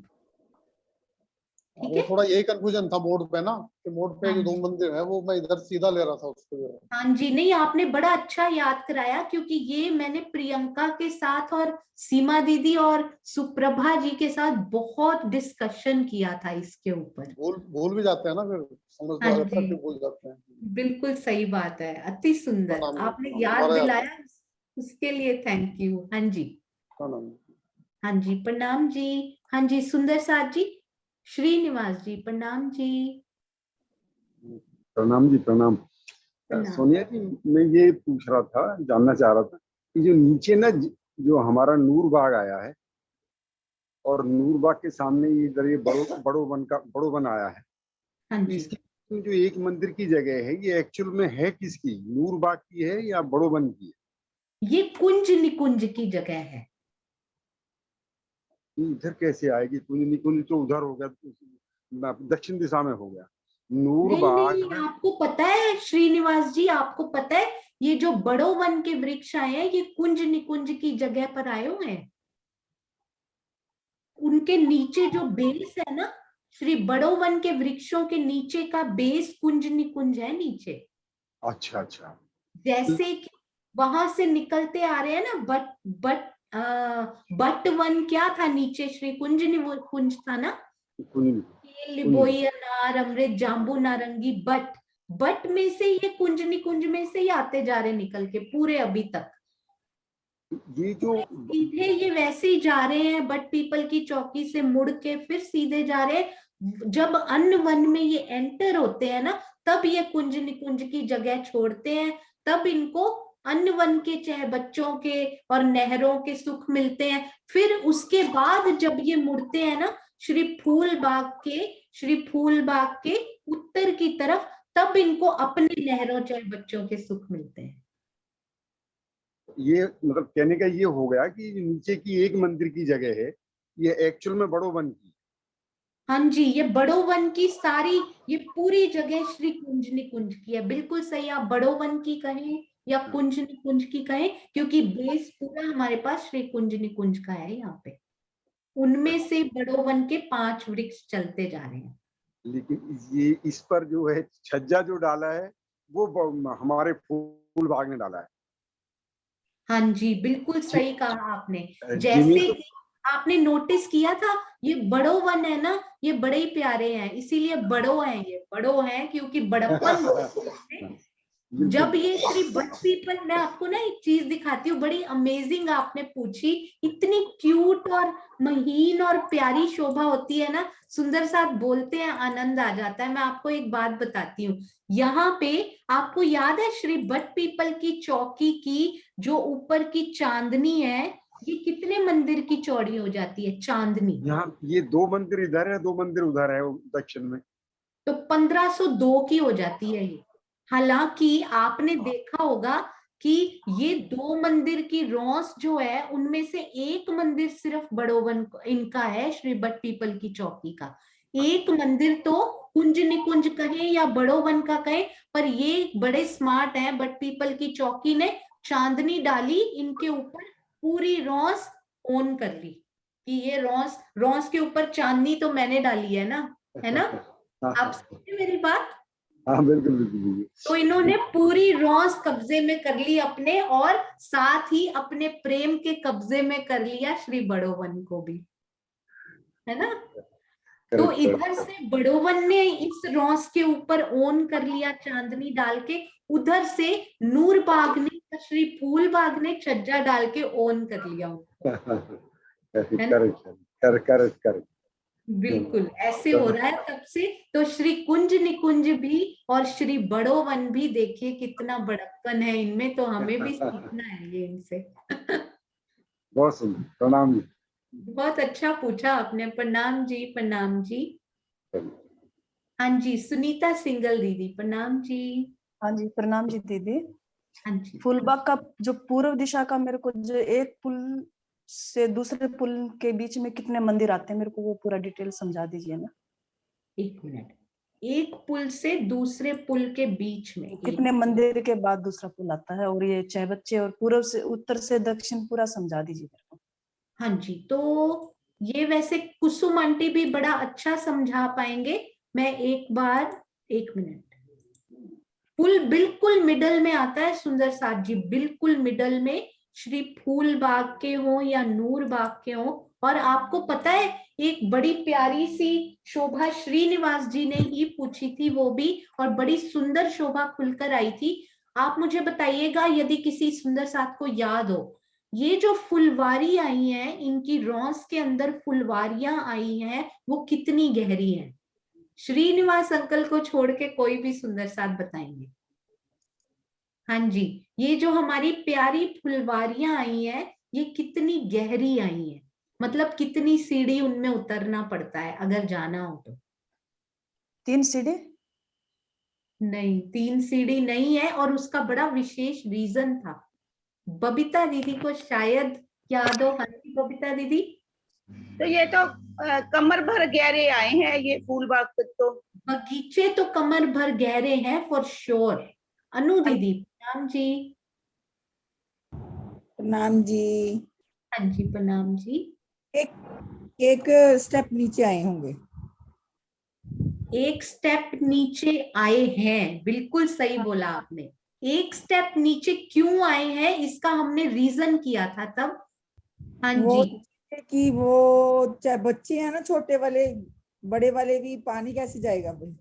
ठीक वो है, थोड़ा यही कंफ्यूजन था बोर्ड पे ना, कि बोर्ड पे जो 2 हाँ मंदिर है वो मैं इधर सीधा ले रहा था उसको। हाँ जी, नहीं आपने बड़ा अच्छा याद कराया, क्योंकि ये मैंने प्रियंका के साथ और सीमा दीदी और सुप्रभा जी के साथ बहुत डिस्कशन किया था इसके ऊपर। भूल भी जाते हैं ना, फिर समझ हाँ तो जी, भूल जाते हैं। बिल्कुल सही बात है, अति सुंदर, आपने याद दिलाया, उसके लिए थैंक यू। हाँ जी, हाँ जी, प्रणाम जी। हाँ जी, सुंदर साथ जी, श्रीनिवास जी, प्रणाम जी। प्रणाम जी, प्रणाम। सोनिया जी, मैं ये पूछ रहा था, जानना चाह रहा था कि जो नीचे ना जो हमारा नूरबाग आया है, और नूरबाग के सामने इधर ये बड़ोबन आया है, तो इसकी जो 1 मंदिर की जगह है, ये एक्चुअल में है किसकी, नूरबाग की है या बड़ोबन की है? ये कुंज निकुंज की जगह है। इधर कैसे आएगी? कुंज निकुंज तो उधर हो गया, दक्षिण दिशा में हो गया। नूर नहीं बाग नहीं, आपको पता है श्रीनिवास जी, आपको पता है ये जो बड़ो वन के वृक्ष आए हैं ये कुंज निकुंज की जगह पर आए हुए हैं। उनके नीचे जो बेस है ना, श्री बड़ो वन के वृक्षों के नीचे का बेस कुंज निकुंज है नीचे। अच्छा अच्छा। जैसे कि वहां से निकलते आ रहे हैं ना, बट वन क्या था नीचे, श्री कुंज कुंज था ना, कुंज लिबोई अनार अमृत जाम्बू नारंगी बट में से ये कुंज निकुंज में से ही आते जा रहे निकल के पूरे अभी तक। ये जो सीधे ये वैसे ही जा रहे हैं, बट पीपल की चौकी से मुड़ के फिर सीधे जा रहे हैं। जब अन्य वन में ये एंटर होते हैं ना, तब ये कुंज निकुंज की जगह छोड़ते हैं, तब इनको अन्य वन के चाहे बच्चों के और नहरों के सुख मिलते हैं। फिर उसके बाद जब ये मुड़ते हैं ना श्री फूल बाग के उत्तर की तरफ, तब इनको अपने नहरों चाहे बच्चों के सुख मिलते हैं। ये मतलब कहने का ये हो गया कि नीचे की एक मंदिर की जगह है, ये एक्चुअल में बड़ो वन की। हाँ जी, ये बड़ो वन की सारी ये पूरी जगह श्री कुंज निकुंज की है। बिल्कुल सही, आप बड़ो वन की कहें या कुंज निकुंज की कहें, क्योंकि बेस पूरा हमारे पास श्री कुंज निकुंज का है यहाँ पे। उनमें से बड़ो वन के 5 वृक्ष चलते जा रहे हैं। लेकिन ये इस पर जो है छज्जा जो डाला है वो हमारे फूल बाग ने डाला है। हाँ जी, बिल्कुल सही कहा आपने। जैसे कि आपने नोटिस किया था, ये बड़ो वन है ना, ये बड़े ही प्यारे हैं, इसीलिए बड़ो हैं, ये बड़ो हैं क्योंकि बड़प्पन। जब ये श्री बट पीपल, मैं आपको ना एक चीज दिखाती हूँ, बड़ी अमेजिंग आपने पूछी, इतनी क्यूट और महीन और प्यारी शोभा होती है ना, सुंदर साथ बोलते हैं आनंद आ जाता है। मैं आपको एक बात बताती हूँ, यहाँ पे आपको याद है श्री बट पीपल की चौकी की जो ऊपर की चांदनी है, ये कितने मंदिर की चौड़ी हो जाती है चांदनी? यहाँ ये 2 मंदिर इधर है, 2 मंदिर उधर है दक्षिण में, तो 1502 की हो जाती है ये। हालांकि आपने देखा होगा कि ये 2 मंदिर की रौस जो है उनमें से एक मंदिर सिर्फ बड़ोवन इनका है, श्री बट पीपल की चौकी का। एक मंदिर तो कुंज निकुंज कहें या बड़ोवन का कहें, पर ये बड़े स्मार्ट हैं, बट पीपल की चौकी ने चांदनी डाली इनके ऊपर, पूरी रौस ओन कर ली कि ये रौस के ऊपर चांदनी तो मैंने डाली है ना, है ना? आप समझे मेरी बात? हाँ बिल्कुल बिल्कुल। तो इन्होंने पूरी रौस कब्जे में कर ली अपने, और साथ ही अपने प्रेम के कब्जे में कर लिया श्री बड़ोवन को भी, है ना? तो इधर से बड़ोवन ने इस रौस के ऊपर ओन कर लिया चांदनी डाल के, उधर से नूर बाग ने, श्री फूल बाग ने छज्जा डाल के ओन कर लिया करेक्ट। बिल्कुल ऐसे हो रहा है तब से। तो श्री कुंज निकुंज भी और श्री बड़ो वन भी, देखिए कितना बड़प्पन है इनमें, तो हमें भी सीखना है ये इनसे। बहुत सुंदर, प्रणाम जी। बहुत अच्छा पूछा आपने, प्रणाम जी, प्रणाम जी। हाँ जी, सुनीता सिंगल दीदी, प्रणाम जी। हाँ जी, प्रणाम जी दीदी। हाँ जी। फूलबाग का जो पूर्व दिशा का, मेरे को जो एक पुल से दूसरे पुल के बीच में कितने मंदिर आते हैं, मेरे को वो पूरा डिटेल समझा दीजिए ना। 1 मिनट, एक पुल से दूसरे पुल के बीच में कितने मंदिर के बाद दूसरा पुल आता है, और ये चाहे बच्चे और पूर्व से उत्तर से दक्षिण पूरा समझा दीजिए मेरे को। हाँ जी, तो ये वैसे कुसुम आंटी भी बड़ा अच्छा समझा पाएंगे। मैं एक बार, 1 मिनट, पुल बिल्कुल मिडल में आता है सुंदर साथ जी, बिल्कुल मिडल में, श्री फूल बाग के हो या नूर बाग के हो। और आपको पता है एक बड़ी प्यारी सी शोभा श्रीनिवास जी ने ही पूछी थी वो भी, और बड़ी सुंदर शोभा खुलकर आई थी। आप मुझे बताइएगा यदि किसी सुंदर साथ को याद हो, ये जो फुलवारी आई है, इनकी रौस के अंदर फुलवारियां आई हैं, वो कितनी गहरी हैं? श्रीनिवास अंकल को छोड़ के कोई भी सुंदर साथ बताएंगे। हाँ जी, ये जो हमारी प्यारी फुलवारियां आई हैं, ये कितनी गहरी आई हैं, मतलब कितनी सीढ़ी उनमें उतरना पड़ता है अगर जाना हो तो। 3 सीढ़ी? नहीं, 3 सीढ़ी नहीं है, और उसका बड़ा विशेष रीजन था। बबीता दीदी को शायद याद हो। हाँ जी बबीता दीदी, तो ये तो कमर भर गहरे आए हैं ये फूल बाग तो। बगीचे तो कमर भर गहरे हैं फॉर श्योर। अनु दीदी प्रणाम जी। प्रणाम जी। हाँ जी प्रणाम जी। एक स्टेप नीचे आए होंगे। एक स्टेप नीचे आए हैं, बिल्कुल सही बोला आपने। एक स्टेप नीचे क्यों आए हैं इसका हमने रीजन किया था तब। हाँ वो जी कि वो बच्चे हैं ना छोटे वाले, बड़े वाले भी पानी कैसे जाएगा भाई।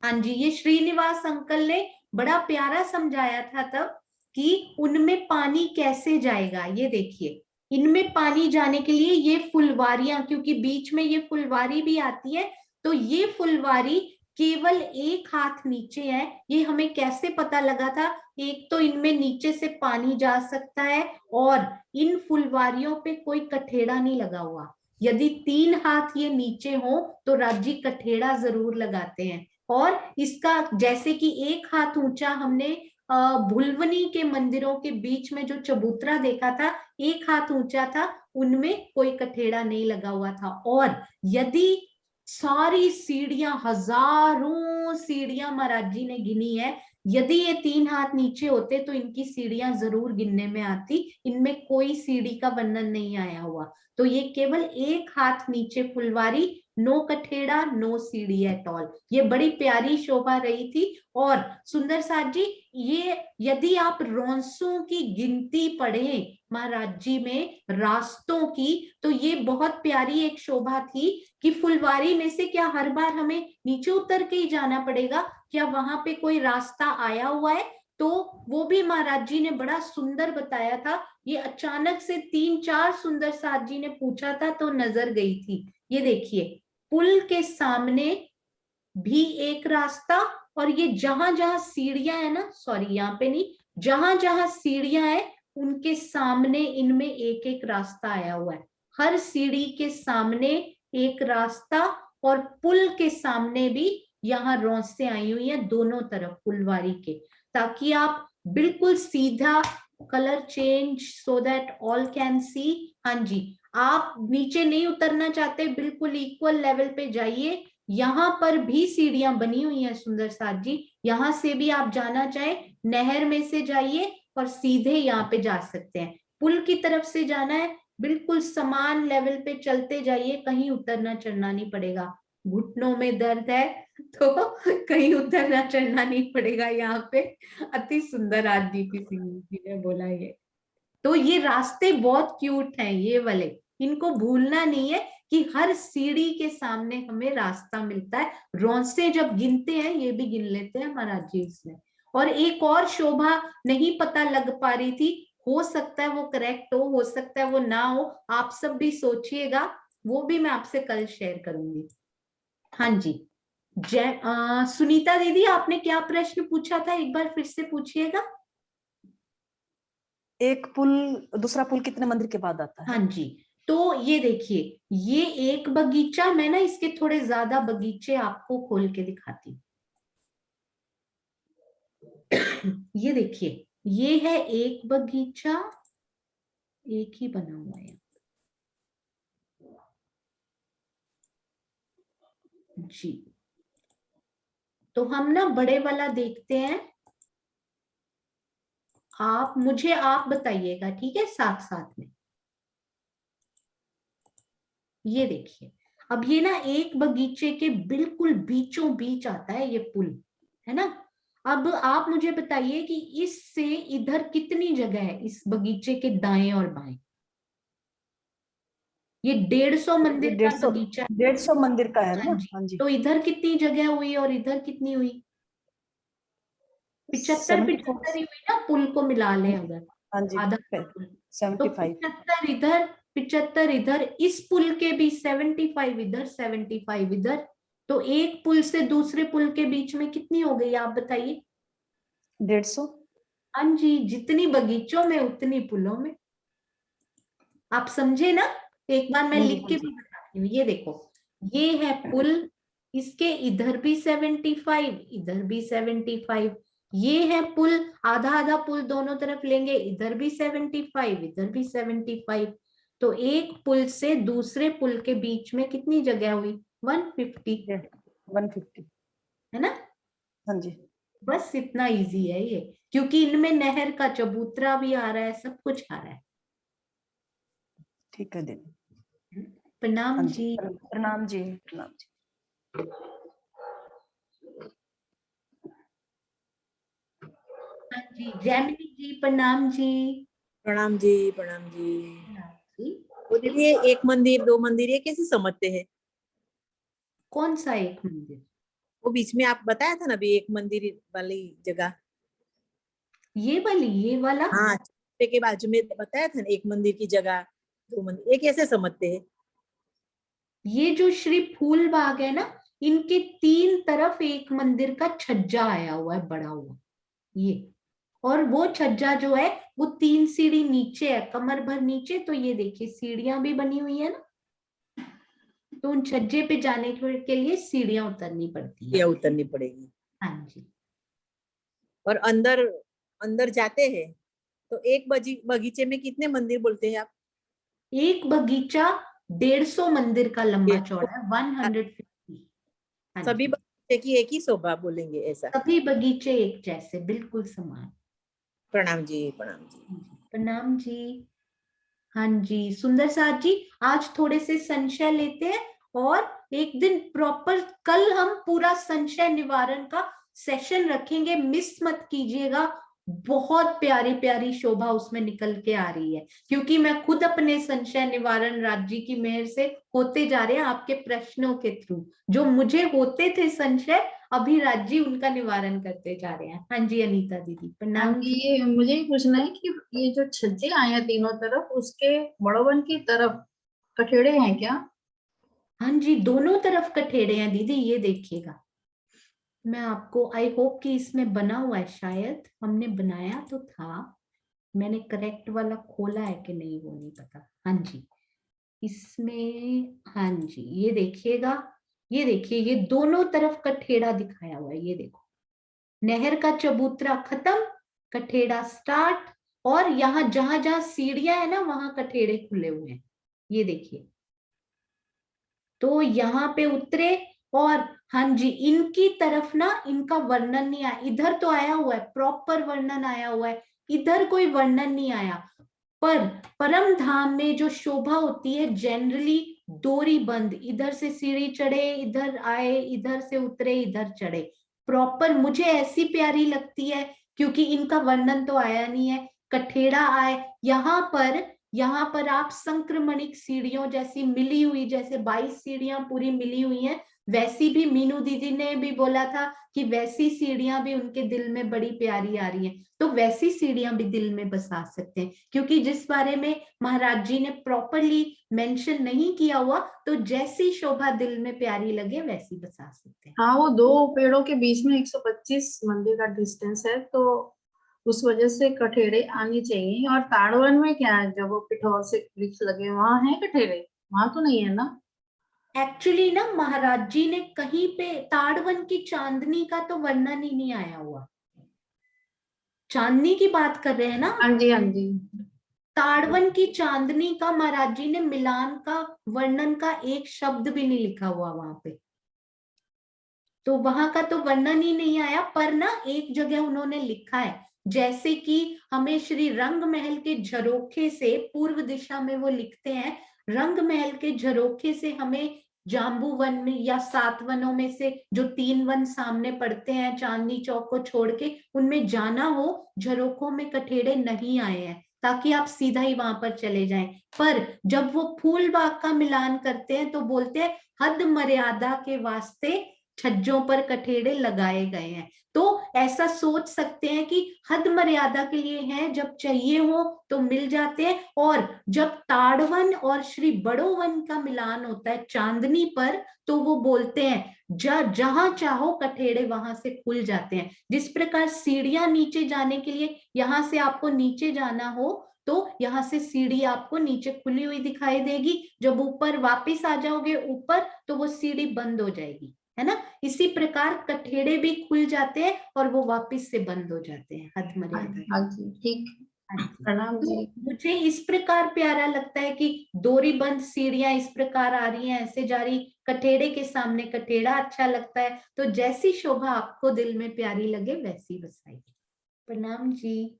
हाँ जी, ये श्रीनिवास अंकल ने बड़ा प्यारा समझाया था तब कि उनमें पानी कैसे जाएगा। ये देखिए, इनमें पानी जाने के लिए ये फुलवारियां, क्योंकि बीच में ये फुलवारी भी आती है, तो ये फुलवारी केवल एक हाथ नीचे है। ये हमें कैसे पता लगा था? एक तो इनमें नीचे से पानी जा सकता है और इन फुलवारियों पे कोई कठेड़ा नहीं लगा हुआ। यदि 3 हाथ ये नीचे हो तो राज्य कठेड़ा जरूर लगाते हैं। और इसका जैसे कि एक हाथ ऊंचा हमने भुलवनी के मंदिरों के बीच में जो चबूतरा देखा था, एक हाथ ऊंचा था, उनमें कोई कठेड़ा नहीं लगा हुआ था। और यदि सारी सीढ़ियां, हजारों सीढ़ियां महाराज जी ने गिनी है, यदि ये 3 हाथ नीचे होते तो इनकी सीढ़ियां जरूर गिनने में आती। इनमें कोई सीढ़ी का वर्णन नहीं आया हुआ, तो ये केवल एक हाथ नीचे फुलवारी, नो कठेड़ा, नो सीढ़ी एट ऑल। ये बड़ी प्यारी शोभा रही थी। और सुंदर साथ जी, ये यदि आप रौंसों की गिनती पढ़ें महाराज जी में रास्तों की, तो ये बहुत प्यारी एक शोभा थी कि फुलवारी में से क्या हर बार हमें नीचे उतर के ही जाना पड़ेगा? क्या वहां पे कोई रास्ता आया हुआ है? तो वो भी महाराज जी ने बड़ा सुंदर बताया था। ये अचानक से 3-4 सुंदर साथ जी ने पूछा था तो नजर गई थी। ये देखिए, पुल के सामने भी एक रास्ता, और ये जहां जहां सीढ़ियां है ना, सॉरी यहाँ पे नहीं, जहां जहां सीढ़ियां है उनके सामने इनमें एक एक रास्ता आया हुआ है। हर सीढ़ी के सामने एक रास्ता, और पुल के सामने भी यहाँ रौंसे आई हुई है दोनों तरफ फुलवारी के, ताकि आप बिल्कुल सीधा colour change so that all can see. हाँ जी, आप नीचे नहीं उतरना चाहते, बिल्कुल इक्वल लेवल पे जाइए। यहाँ पर भी सीढ़ियां बनी हुई हैं सुंदर साथ जी, यहाँ से भी आप जाना चाहे नहर में से जाइए और सीधे यहाँ पे जा सकते हैं। पुल की तरफ से जाना है, बिल्कुल समान लेवल पे चलते जाइए, कहीं उतरना चढ़ना नहीं पड़ेगा। घुटनों में दर्द है तो कहीं उतरना चढ़ना नहीं पड़ेगा यहाँ पे। अति सुंदर आज दीपी सिंह जी ने बोला ये। तो ये रास्ते बहुत क्यूट हैं ये वाले, इनको भूलना नहीं है कि हर सीढ़ी के सामने हमें रास्ता मिलता है। रौंसे जब गिनते हैं ये भी गिन लेते हैं महाराज जी इसमें। और एक और शोभा नहीं पता लग पा रही थी, हो सकता है वो करेक्ट हो सकता है वो ना हो, आप सब भी सोचिएगा, वो भी मैं आपसे कल शेयर करूंगी। हाँ जी, सुनीता दीदी आपने क्या प्रश्न पूछा था, एक बार फिर से पूछिएगा। एक पुल, दूसरा पुल कितने मंदिर के बाद आता है? हाँ जी, तो ये देखिए, ये एक बगीचा, मैं ना इसके थोड़े ज्यादा बगीचे आपको खोल के दिखाती हूँ। ये देखिए, ये है एक बगीचा, एक ही बना हुआ है जी। तो हम ना बड़े वाला देखते हैं, आप बताइएगा, ठीक है, साथ साथ में। ये देखिए, अब ये ना एक बगीचे के बिल्कुल बीचों बीच आता है ये पुल, है ना। अब आप मुझे बताइए कि इससे इधर कितनी जगह है, इस बगीचे के दाएं और बाएं? ये 150 मंदिर का बगीचा, 150 मंदिर का है ना। हाँ जी, तो इधर कितनी जगह हुई और इधर कितनी हुई? 75 ही हुई ना, पुल को मिला लें अगर। हाँ जी, आधा 75। 75 इधर, 75 इधर, इस पुल के भी 75 इधर, 75 इधर। तो एक पुल से दूसरे पुल के बीच में कितनी हो गई आप बताइए? 150। हाँ जी, जितनी बगीचों में उतनी पुलों में। आप समझे ना? एक बार मैं लिख के भी बताती हूँ। ये देखो, ये है पुल, इसके इधर भी 75, इधर भी 75। ये है पुल, आधा आधा पुल दोनों तरफ लेंगे, इधर भी 75, इधर भी 75। तो एक पुल से दूसरे पुल के बीच में कितनी जगह हुई? 150 150 है ना? हाँ जी। बस इतना इजी है ये, क्योंकि इनमें नहर का चबूतरा भी आ रहा है, सब कुछ आ रहा है। ठीक है दीदी। प्रणाम हाँ जी। प्रणाम जी। प्रणाम जी। हाँ जी जैमिनी जी प्रणाम जी। प्रणाम जी। प्रणाम जी। प्रणाम जी। वो दीदी ये एक मंदिर दो मंदिर ये कैसे समझते हैं? कौन सा एक मंदिर? वो बीच में आप बताया था ना अभी एक मंदिर वाली जगह। ये वाला हाँ चबूतरे के बाजू में बताया था ना एक मंदिर की जगह दो मंदिर, ये कैसे समझते हैं? ये जो श्री फूल बाग है ना, इनके 3 तरफ एक मंदिर का छज्जा आया हुआ है, बड़ा हुआ ये। और वो छज्जा जो है वो 3 सीढ़ी नीचे है, कमर भर नीचे। तो ये देखिए सीढ़ियां भी बनी हुई है ना, तो उन छज्जे पे जाने के लिए सीढ़ियां उतरनी पड़ती है। या उतरनी पड़ेगी। हाँ जी। और अंदर अंदर जाते हैं तो एक बगीचे में कितने मंदिर बोलते हैं आप? एक बगीचा 150 मंदिर का लंबा चौड़ा है, 150। हाँ सभी जी। बगीचे की एक ही शोभा बोलेंगे ऐसा? सभी बगीचे एक जैसे, बिल्कुल समान। प्रणाम जी। प्रणाम जी। प्रणाम जी। हाँ जी सुंदर साथ जी, आज थोड़े से संशय लेते हैं और एक दिन प्रॉपर, कल हम पूरा संशय निवारण का सेशन रखेंगे, मिस मत कीजिएगा। बहुत प्यारी प्यारी शोभा उसमें निकल के आ रही है, क्योंकि मैं खुद अपने संशय निवारण राज्य की मेहर से होते जा रहे हैं आपके प्रश्नों के थ्रू। जो मुझे होते थे संशय, अभी राज्य उनका निवारण करते जा रहे हैं। हाँ जी अनीता दीदी प्रणाम जी। ये मुझे ही पूछना है कि ये जो छज्जे आए हैं तीनों तरफ, उसके बड़ोवन की तरफ कठेड़े हैं क्या? हाँ जी दोनों तरफ कठेड़े हैं दीदी, ये देखिएगा। मैं आपको, आई होप कि इसमें बना हुआ है, शायद हमने बनाया तो था, मैंने करेक्ट वाला खोला है कि नहीं वो नहीं पता। हाँ जी इसमें, हाँ जी ये देखिएगा, ये देखिए ये दोनों तरफ कठेड़ा दिखाया हुआ है। ये देखो नहर का चबूतरा खत्म, कठेड़ा स्टार्ट, और यहाँ जहां जहां सीढ़ियां है ना वहां कठेड़े खुले हुए हैं। ये देखिए, तो यहाँ पे उतरे। और हाँ जी इनकी तरफ ना इनका वर्णन नहीं आया, इधर तो आया हुआ है, प्रॉपर वर्णन आया हुआ है, इधर कोई वर्णन नहीं आया। पर परम धाम में जो शोभा होती है जनरली डोरी बंद, इधर से सीढ़ी चढ़े, इधर आए, इधर से उतरे, इधर चढ़े, प्रॉपर मुझे ऐसी प्यारी लगती है, क्योंकि इनका वर्णन तो आया नहीं है। कठेड़ा आए यहाँ पर आप संक्रमणिक सीढ़ियों जैसी मिली हुई, जैसे 22 सीढ़ियां पूरी मिली हुई हैं, वैसी भी मीनू दीदी ने भी बोला था कि वैसी सीढ़ियां भी उनके दिल में बड़ी प्यारी आ रही हैं। तो वैसी सीढ़ियां भी दिल में बसा सकते हैं, क्योंकि जिस बारे में महाराज जी ने प्रॉपरली मेंशन नहीं किया हुआ, तो जैसी शोभा दिल में प्यारी लगे वैसी बसा सकते हैं। हाँ वो दो पेड़ों के बीच में 125 मंदिर का डिस्टेंस है, तो उस वजह से कठेड़े आने चाहिए। और ताड़वन में क्या है, जब वो पिठोर से वृक्ष लगे वहां है कठेड़े? वहां तो नहीं है ना? एक्चुअली ना महाराज जी ने कहीं पे ताड़वन की चांदनी का तो वर्णन ही नहीं आया हुआ। चांदनी की बात कर रहे हैं ना? हाँ जी हाँ जी। ताड़वन की चांदनी का महाराज जी ने मिलान का वर्णन का एक शब्द भी नहीं लिखा हुआ वहां पे, तो वहां का तो वर्णन ही नहीं आया। पर ना एक जगह उन्होंने लिखा है, जैसे कि हमें श्री रंग महल के झरोखे से पूर्व दिशा में वो लिखते हैं, रंग महल के झरोखे से हमें जाम्बू वन में या 7 वनों में से जो 3 वन सामने पड़ते हैं चांदनी चौक को छोड़ के, उनमें जाना हो, झरोखों में कठेड़े नहीं आए हैं, ताकि आप सीधा ही वहां पर चले जाएं। पर जब वो फूल बाग का मिलान करते हैं तो बोलते हैं हद मर्यादा के वास्ते छज्जों पर कठेड़े लगाए गए हैं। तो ऐसा सोच सकते हैं कि हद मर्यादा के लिए हैं, जब चाहिए हो तो मिल जाते हैं। और जब ताड़वन और श्री बड़ो वन का मिलान होता है चांदनी पर, तो वो बोलते हैं जहां चाहो कठेड़े वहां से खुल जाते हैं। जिस प्रकार सीढ़ियां नीचे जाने के लिए, यहां से आपको नीचे जाना हो तो यहाँ से सीढ़ी आपको नीचे खुली हुई दिखाई देगी, जब ऊपर वापस आ जाओगे ऊपर तो वो सीढ़ी बंद हो जाएगी, है ना? इसी प्रकार कठेड़े भी खुल जाते हैं और वो वापस से बंद हो जाते हैं हद मर्यादा। हाँ जी ठीक। प्रणाम तो जी। मुझे इस प्रकार प्यारा लगता है कि डोरीबंद सीढ़ियां इस प्रकार आ रही हैं, ऐसे जा रही, कठेड़े के सामने कठेड़ा अच्छा लगता है। तो जैसी शोभा आपको दिल में प्यारी लगे वैसी बसाइए। प्रणाम जी।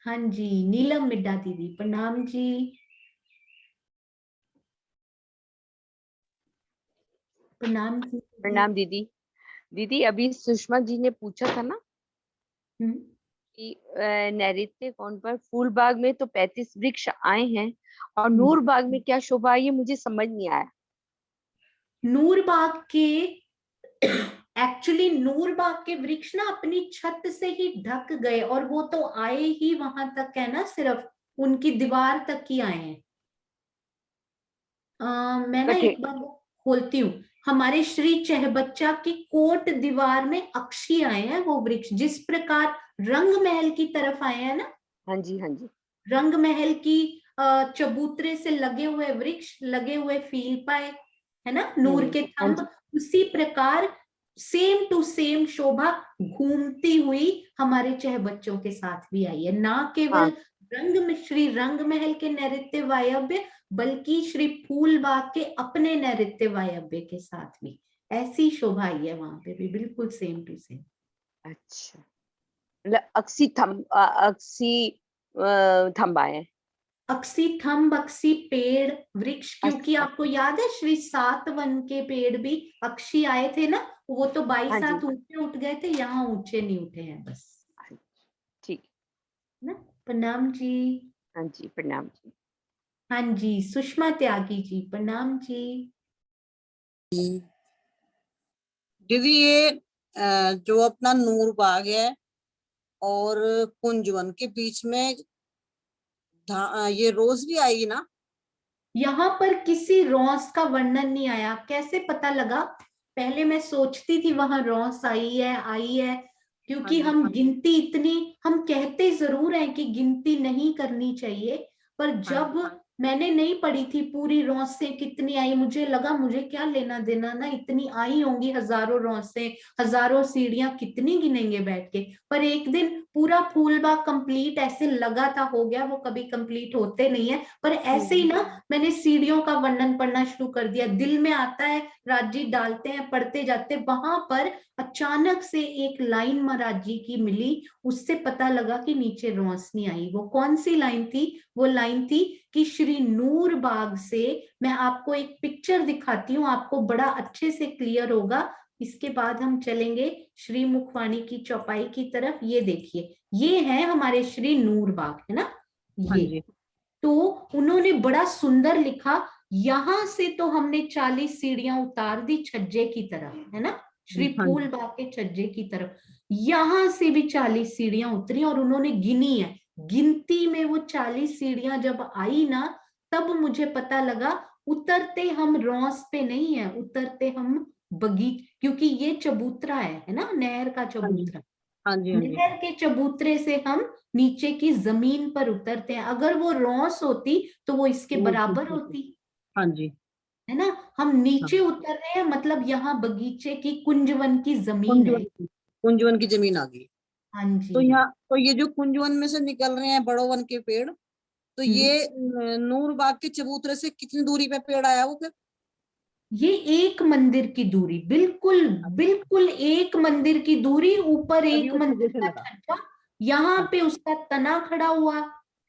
हाँ जी, नीलम मिड्डा दीदी प्रणाम जी। प्रणाम जी। प्रणाम दीदी। दीदी अभी सुषमा जी ने पूछा था ना कि नैऋत्य कोण पर फूलबाग में तो 35 वृक्ष आए हैं और नूरबाग में क्या शोभा आई है, मुझे समझ नहीं आया। नूरबाग के एक्चुअली नूरबाग के वृक्ष ना अपनी छत से ही ढक गए, और वो तो आए ही वहां तक है ना, सिर्फ उनकी दीवार तक ही आए हैं। मैं ना एक बार खोलती हूँ। हमारे श्री चहबच्चा की कोट दीवार में अक्षी आए हैं वो वृक्ष, जिस प्रकार रंग महल की तरफ आए हैं ना। हाँ जी, हाँ जी। रंग महल की चबूतरे से लगे हुए वृक्ष, लगे हुए फील पाए, है ना, नूर के थंब, उसी प्रकार सेम टू सेम शोभा घूमती हुई हमारे चहबच्चों के साथ भी आई है। ना केवल श्री रंग महल के नैऋत्य वायव्य, बल्कि श्री फूलबाग के अपने नैऋत्य वायव्य के साथ भी ऐसी शोभा आई है वहां पे भी, बिल्कुल सेम टू सेम। अच्छा, मतलब अक्सी थंब आए हैं। अक्सी थंब, अक्सी पेड़, वृक्ष, क्योंकि आपको याद है श्री सातवन के पेड़ भी अक्षी आए थे ना, वो तो 22 हाथ ऊंचे उठ गए थे, यहाँ ऊंचे नहीं उठे हैं बस। ठीक ना। प्रणाम जी। हाँ जी, प्रणाम जी। हाँ जी, सुषमा त्यागी जी प्रणाम जी। दीदी ये जो अपना नूरबाग है और कुंजवन के बीच में ये रोज भी आएगी ना? यहाँ पर किसी रोज का वर्णन नहीं आया, कैसे पता लगा? पहले मैं सोचती थी वहां रोज आई है, क्योंकि हम गिनती इतनी, हम कहते जरूर हैं कि गिनती नहीं करनी चाहिए, पर जब मैंने नहीं पढ़ी थी पूरी रौसें कितनी आई, मुझे लगा मुझे क्या लेना देना ना, इतनी आई होंगी हजारों रौसें, हजारों सीढ़ियां, कितनी गिनेंगे बैठ के। पर एक दिन पूरा फूलबाग कंप्लीट ऐसे लगा था हो गया, वो कभी कंप्लीट होते नहीं है, पर ऐसे ही ना मैंने सीढ़ियों का वर्णन पढ़ना शुरू कर दिया, दिल में आता है, राजी डालते हैं, पढ़ते जाते, वहां पर अचानक से एक लाइन महाराज जी की मिली, उससे पता लगा कि नीचे रोशनी आई। वो कौन सी लाइन थी? वो लाइन थी कि श्री नूरबाग से, मैं आपको एक पिक्चर दिखाती हूँ, आपको बड़ा अच्छे से क्लियर होगा। इसके बाद हम चलेंगे श्री मुखवाणी की चौपाई की तरफ। ये देखिए, ये है हमारे श्री नूरबाग, है ना ये। तो उन्होंने बड़ा सुंदर लिखा, यहां से तो हमने 40 सीढ़ियां उतार दी छज्जे की तरफ, है ना, श्री फूलबाग के छज्जे की तरफ, यहां से भी 40 सीढ़ियां उतरी, और उन्होंने गिनी है। गिनती में वो 40 सीढ़ियां जब आई ना, तब मुझे पता लगा उतरते हम रौस पे नहीं है, उतरते हम बगीच, क्योंकि ये चबूतरा है ना, नहर का चबूतरा। नहर के चबूतरे से हम नीचे की जमीन पर उतरते हैं। अगर वो रौस होती तो वो इसके बराबर होती, हाँ जी, है ना। हम नीचे उतर रहे हैं, मतलब यहाँ बगीचे की कुंजवन की जमीन है। कुंजवन की जमीन आ गई। हाँ जी। तो यहाँ तो ये जो कुंजवन में से निकल रहे हैं बड़ो वन के पेड़, तो ये नूरबाग के चबूतरे से कितनी दूरी पे पेड़ आया वो फिर? ये एक मंदिर की दूरी, बिल्कुल बिल्कुल एक मंदिर की दूरी, ऊपर एक मंदिर का छज्जा, यहाँ पे उसका तना खड़ा हुआ,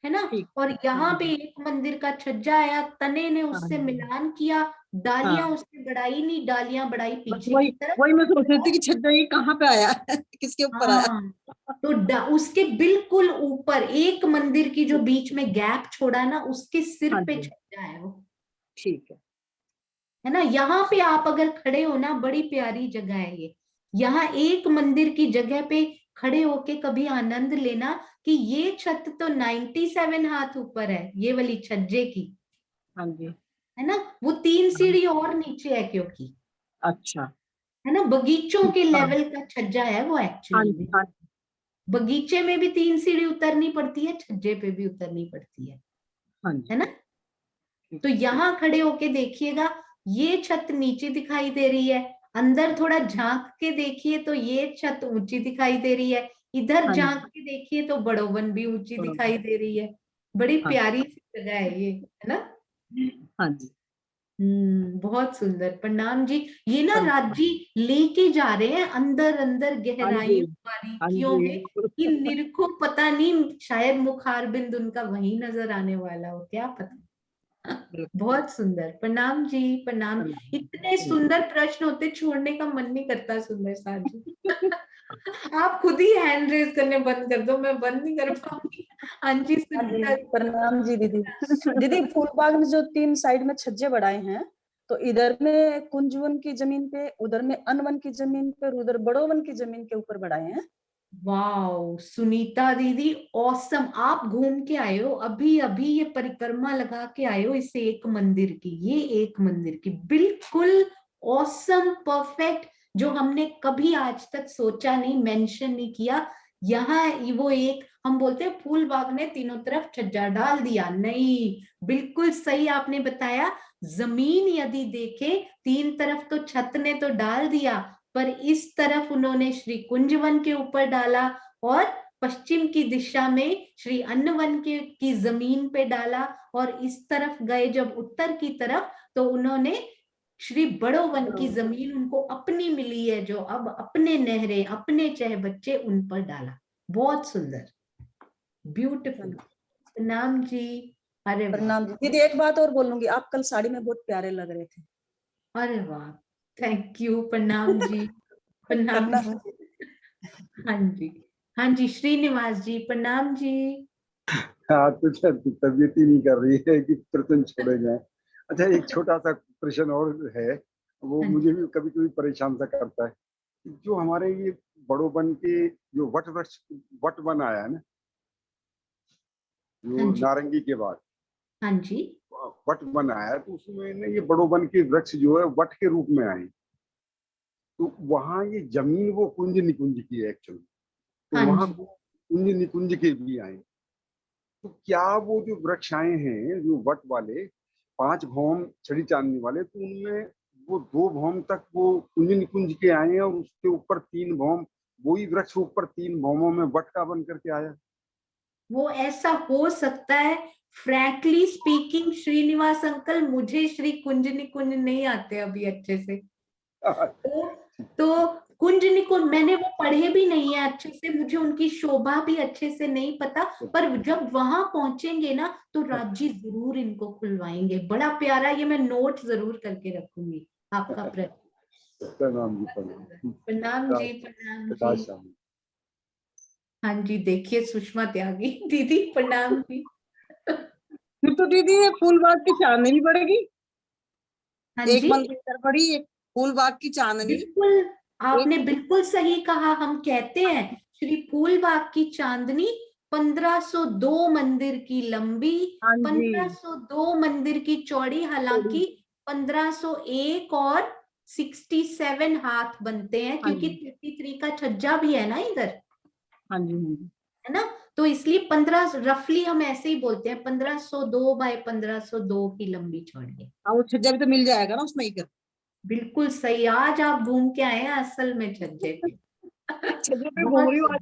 है ना, और यहाँ पे एक मंदिर का छज्जा आया, तने ने उससे मिलान किया, डालियां उसने बढ़ाई नहीं, डालियां बढ़ाई पीछे की तरफ। वही मैं सोच रही थी कि छज्जा ये कहाँ पे आया किसके ऊपर आया? तो उसके बिल्कुल ऊपर एक मंदिर की जो बीच में गैप छोड़ा ना, उसके सिर पे छज्जा है वो। ठीक है ना, यहाँ पे आप अगर खड़े हो ना, बड़ी प्यारी जगह है ये। यहाँ एक मंदिर की जगह पे खड़े होके कभी आनंद लेना कि ये छत तो 97 हाथ ऊपर है, ये वाली छज्जे की। हाँ जी, है ना, वो 3 सीढ़ी और नीचे है, क्योंकि अच्छा, है ना, बगीचों के लेवल का छज्जा है वो एक्चुअली में। बगीचे में भी 3 सीढ़ी उतरनी पड़ती है, छज्जे पे भी उतरनी पड़ती है ना। तो यहाँ खड़े होके देखिएगा, ये छत नीचे दिखाई दे रही है, अंदर थोड़ा झांक के देखिए तो ये छत ऊंची दिखाई दे रही है, इधर हाँ जी। झांक के देखिए तो बड़ोवन भी ऊंची बड़ोवन। दिखाई दे रही है। बड़ी हाँ। प्यारी सी जगह है ये, है ना? हाँ जी। बहुत सुंदर। प्रणाम जी। ये ना प्रणाम। राज जी लेके जा रहे हैं अंदर अंदर हाँ जी। गहराइयों हाँ बारीकियों जी। में, कि निरखो, पता नहीं शायद मुखारबिंद उनका वहीं नजर आने वाला हो, क्या पता। बहुत सुंदर। प्रणाम जी, प्रणाम। इतने सुंदर प्रश्न होते छोड़ने का मन नहीं करता सुंदर साथ जी। आप खुद ही हैंड रेज करने बंद कर दो, मैं बंद नहीं कर पाऊंगी। हाँ जी हाँ जी, सुनीता। प्रणाम जी दीदी। दीदी फूलबाग में जो 3 साइड में छज्जे बढ़ाए हैं, तो इधर में कुंजवन की जमीन पे, उधर में अनवन की जमीन पे, और उधर बड़ोवन की जमीन के ऊपर बढ़ाए हैं। वाओ सुनीता दीदी, ऑसम। आप घूम के आए हो अभी अभी, ये परिक्रमा लगा के आए हो इस एक मंदिर की, ये एक मंदिर की, बिल्कुल ऑसम, परफेक्ट, जो हमने कभी आज तक सोचा नहीं, मेंशन नहीं किया। यहाँ वो एक, हम बोलते हैं फूल बाग ने तीनों तरफ छज्जा डाल दिया, नहीं, बिल्कुल सही आपने बताया। जमीन यदि देखे, 3 तरफ तो छत ने तो डाल दिया, पर इस तरफ उन्होंने श्री कुंजवन के ऊपर डाला, और पश्चिम की दिशा में श्री अन्नवन की जमीन पे डाला, और इस तरफ गए जब उत्तर की तरफ, तो उन्होंने श्री बड़ोवन की जमीन उनको अपनी मिली है, जो अब अपने नहरे, अपने चह बच्चे उन पर डाला। बहुत सुंदर, ब्यूटीफुल। प्रणाम जी। अरे वाह, प्रणाम जी दीदी। एक बात और बोलूंगी, आप कल साड़ी में बहुत प्यारे लग रहे थे। अरे वाह, थैंक यू। प्रणाम जी, प्रणाम प्रणाम। जी। हाँ जी, हाँ जी श्रीनिवास जी, प्रणाम जी। हाँ तो तबीयत ही नहीं कर रही है कि प्रश्न छोड़े जाए। अच्छा एक छोटा सा प्रश्न और है, वो मुझे भी कभी कभी परेशान सा करता है। जो हमारे ये बड़ोवन के जो वट वृक्ष, वट वन आया है ना, जो नारंगी के बाद, हाँ जी, वट वन आया, तो उसमें ना ये बड़ोवन के वृक्ष जो है वट के रूप में आए, तो वहाँ ये जमीन वो कुंज निकुंज की है एक्चुअली, तो हाँ वहाँ जी। कुंज निकुंज के भी आए। तो क्या वो जो वृक्ष आए हैं जो वट वाले 5 भौम छड़ी चांदनी वाले, तो उनमें वो 2 भौम तक वो कुंज निकुंज के आए हैं, और उसके ऊपर 3 भौम, वही वृक्ष ऊपर 3 भौमों में वट का बन करके आया। वो ऐसा हो सकता है। फ्रैंकली स्पीकिंग श्रीनिवास अंकल, मुझे श्री कुंज निकुंज नहीं आते अभी अच्छे से, तो कुंज निकुंज मैंने वो पढ़े भी नहीं है अच्छे से, मुझे उनकी शोभा भी अच्छे से नहीं पता, पर जब वहां पहुंचेंगे ना तो राजी जरूर इनको खुलवाएंगे। बड़ा प्यारा, ये मैं नोट जरूर करके रखूंगी आपका प्रश्न। प्रणाम जी, प्रणाम। प्रणाम जी, प्रणाम जी। जी। हाँ जी, देखिए सुषमा त्यागी दीदी, प्रणाम जी। फिर तो दीदी ये फूलबाग की चांदनी भी पड़ेगी। हाँ एक जी, मंदिर इधर पड़ी, एक फूलबाग की चांदनी। बिल्कुल आपने बिल्कुल सही कहा। हम कहते हैं श्री फूलबाग की चांदनी 1502 मंदिर की लंबी, हाँ जी। 1502 मंदिर की चौड़ी, हालांकि 1501 और 67 हाथ बनते हैं, हाँ क्योंकि जी। 33 का छज्जा भी है ना इधर, हाँ जी, हाँ जी। है ना, तो इसलिए 15 रफली हम ऐसे ही बोलते हैं, 1502 बाय 1502 की लंबी चौड़ी है। हाँ वो छज्जा भी तो मिल जाएगा ना उसमें ही। बिल्कुल सही, आज आप घूम के आए हैं असल में छज्जे पे। छज्जे पे घूम रही हूँ आज।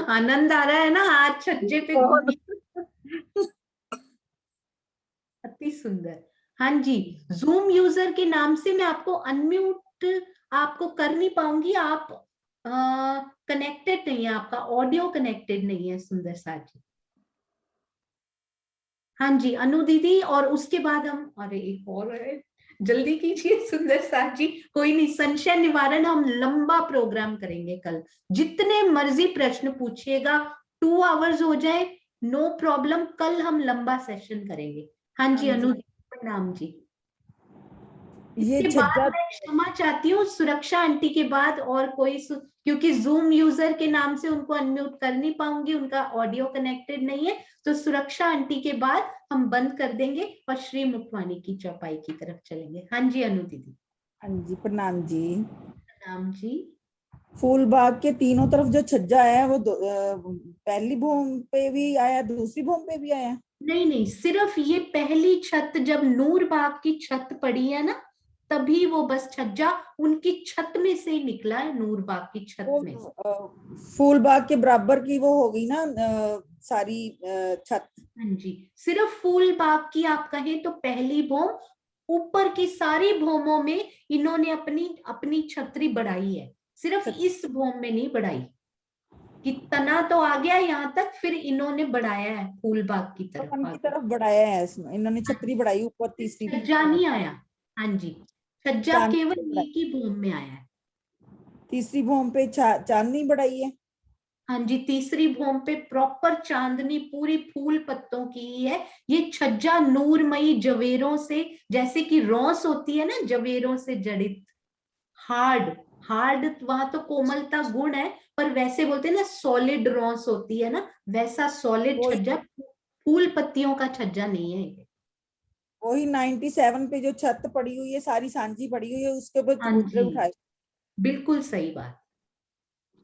आनंद आ रहा है ना आज छज्जे पे घूम। अति सुंदर। हाँ जी, जूम यूजर के नाम से मैं आपको अनम्यूट आपको कर नहीं पाऊंगी, आप कनेक्टेड नहीं है, आपका ऑडियो कनेक्टेड नहीं है सुंदर साथ जी। हाँ जी अनु दीदी, और उसके बाद हम, अरे एक और है, जल्दी कीजिए सुंदर साथ जी। कोई नहीं, संशय निवारण हम लंबा प्रोग्राम करेंगे कल, जितने मर्जी प्रश्न पूछिएगा, 2 आवर्स हो जाए नो प्रॉब्लम, कल हम लंबा सेशन करेंगे। हाँ जी अनु, प्रणाम जी। ये इसके बाद छज्जा, मैं क्षमा चाहती हूँ सुरक्षा आंटी के बाद, और कोई क्योंकि जूम यूजर के नाम से उनको अनम्यूट कर नहीं पाऊंगी, उनका ऑडियो कनेक्टेड नहीं है, तो सुरक्षा आंटी के बाद हम बंद कर देंगे और श्री मुखवानी की चौपाई की तरफ चलेंगे। हाँ जी अनु दीदी। हाँ जी प्रणाम जी। प्रणाम जी। फूलबाग के तीनों तरफ जो छज्जा है वो पहली भूमि पे भी आया, दूसरी भूमि पे भी आया? नहीं नहीं, सिर्फ ये पहली छत, जब नूर बाग की छत पड़ी है ना, तभी वो बस छज्जा उनकी छत में से ही निकला है, नूरबाग की छत वो में से। फूलबाग के बराबर की वो होगी ना सारी छत। हाँ जी, सिर्फ फूलबाग की आप कहें तो पहली भौम, ऊपर की सारी भौमों में इन्होंने अपनी अपनी छतरी बढ़ाई है, सिर्फ इस भौम में नहीं बढ़ाई। कि तना तो आ गया यहाँ तक, फिर इन्होंने बढ़ाया है फूलबाग की तरफ वन की आगे। तरफ बढ़ाया है इसमें, इन्होंने छतरी बढ़ाई ऊपर तीसरी छज्जा नहीं आया। हाँ जी, छज्जा चांदनी केवल बढ़ाई। एक ही भौम में आया है। तीसरी भौम पे चांदनी बढ़ाई है। हाँ जी, तीसरी भौम पे प्रॉपर चांदनी पूरी फूल पत्तों की ही है। ये छज्जा नूरमयी जवेरों से, जैसे कि रौस होती है ना जवेरों से जड़ित, हार्ड हार्ड, वहां तो कोमलता गुण है, पर वैसे बोलते हैं ना सॉलिड रौस होती है ना, वैसा सॉलिड छज्जा, फूल पत्तियों का छज्जा नहीं है ये। वही 97 पे जो छत पड़ी हुई है सारी सांझी पड़ी हुई है, उसके ऊपर हाँ चबूतरे जी, उठाए। बिल्कुल सही बात,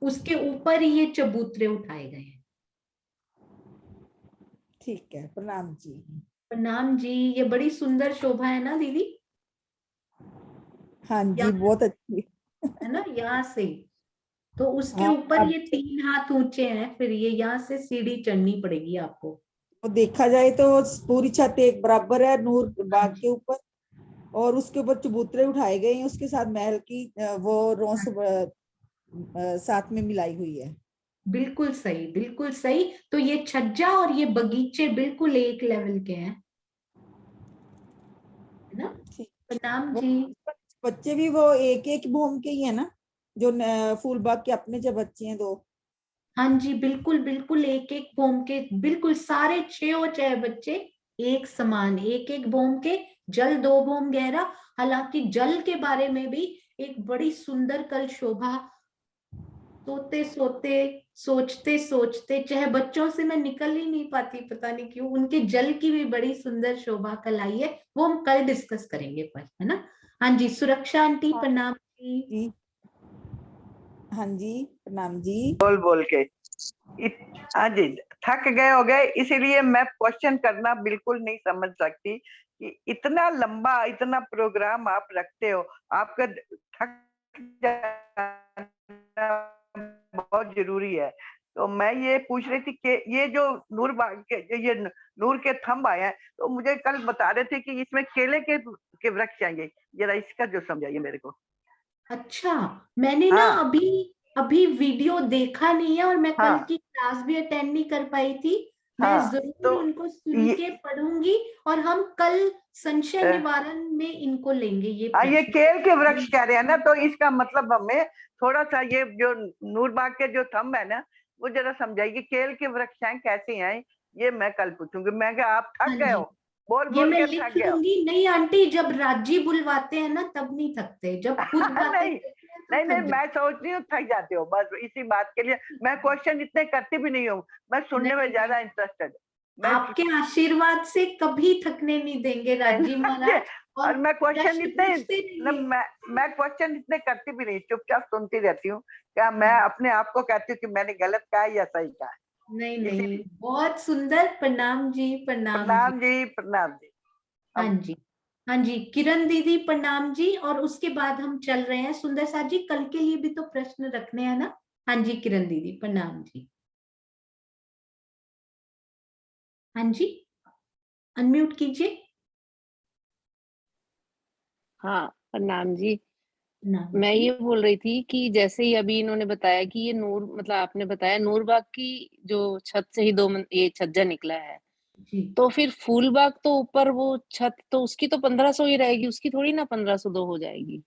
उसके ऊपर ही ये चबूतरे उठाए गए हैं। ठीक है, प्रणाम जी। प्रणाम जी। ये बड़ी सुंदर शोभा है ना दीदी? हाँ जी, बहुत अच्छी है ना, यहाँ से तो उसके हाँ, ऊपर अब ये 3 हाथ ऊंचे हैं, फिर ये यहाँ से सीढ़ी चढ़नी पड़ेगी आपको। तो देखा जाए तो पूरी छत एक बराबर है नूर बाग के ऊपर, और उसके ऊपर चबूतरे उठाए गए हैं, उसके साथ महल की वो रोंस साथ में मिलाई हुई है। बिल्कुल सही, बिल्कुल सही। तो ये छज्जा और ये बगीचे बिल्कुल एक लेवल के हैं, है ना? प्रणाम जी। बच्चे भी वो एक एक भौम के ही है ना, जो फूलबाग के अपने जो बच्चे हैं 2। हाँ जी, बिल्कुल बिल्कुल एक एक भौम के, बिल्कुल सारे 6 बच्चे एक समान, एक एक भौम के, जल 2 भौम गहरा। हालांकि जल के बारे में भी एक बड़ी सुंदर कल शोभा, सोते सोते सोचते सोचते, चाहे बच्चों से मैं निकल ही नहीं पाती, पता नहीं क्यों, उनके जल की भी बड़ी सुंदर शोभा कल आई है, वो हम कल डिस्कस करेंगे पर, है ना? हाँ जी, सुरक्षा आंटी प्रणाम जी। हाँ जी, प्रणाम जी। बोल बोल के हाँ जी, थक गए हो गए, इसीलिए मैं क्वेश्चन करना बिल्कुल नहीं समझ सकती कि इतना लंबा इतना प्रोग्राम आप रखते हो, आपका थक जाना बहुत जरूरी है। तो मैं ये पूछ रही थी कि ये जो नूर बाग के ये नूर के थंब आए हैं, तो मुझे कल बता रहे थे कि इसमें केले के वृक्ष आएंगे, जरा इसका जो समझाइए मेरे को। अच्छा, मैंने ना अभी अभी वीडियो देखा नहीं है, और मैं कल की क्लास भी अटेंड नहीं कर पाई थी। मैं जरूर इनको सुन के पढ़ूंगी, और हम कल संशय निवारण में इनको लेंगे ये ये केल के वृक्ष कह रहे हैं ना, तो इसका मतलब हमें थोड़ा सा ये जो नूरबाग के जो थंब है ना, वो जरा समझाइए केल के वृक्ष हैं कैसे हैं, ये मैं कल पूछूंगी। मैं क्या आप थक गए हो, बोल ये बोल मैं के थक लिख गए हो? लूंगी। नहीं आंटी, जब राजी बुलवाते हैं ना तब नहीं थकते, जब खुद बातें नहीं नहीं नहीं, मैं सोच रही हूँ थक जाते हो, बस इसी बात के लिए मैं क्वेश्चन इतने करती भी नहीं हूँ, मैं सुनने में ज्यादा इंटरेस्टेड। आपके आशीर्वाद से कभी थकने नहीं देंगे राजी महाराज। और मैं क्वेश्चन इतने रहिए। मैं क्वेश्चन इतने करती भी नहीं, चुपचाप सुनती रहती हूँ। क्या मैं अपने आप को कहती हूँ कि मैंने गलत कहा है या सही कहा है? नहीं नहीं, बहुत सुंदर। प्रणाम जी, प्रणाम जी, प्रणाम जी। हाँ जी, हाँ जी, किरण दीदी प्रणाम जी। और उसके बाद हम चल रहे हैं सुंदर साथ जी, कल के लिए भी तो प्रश्न रखने हैं ना। हाँ जी, किरण दीदी प्रणाम जी। हाँ जी, अनम्यूट कीजिए। हाँ, प्रणाम जी। मैं ये बोल रही थी कि जैसे ही अभी इन्होंने बताया कि ये नूर, मतलब आपने बताया नूरबाग की जो छत से ही ये छज्जा निकला है, तो फिर फूलबाग तो ऊपर वो छत तो उसकी तो 1500 ही रहेगी, उसकी थोड़ी ना 1502 हो जाएगी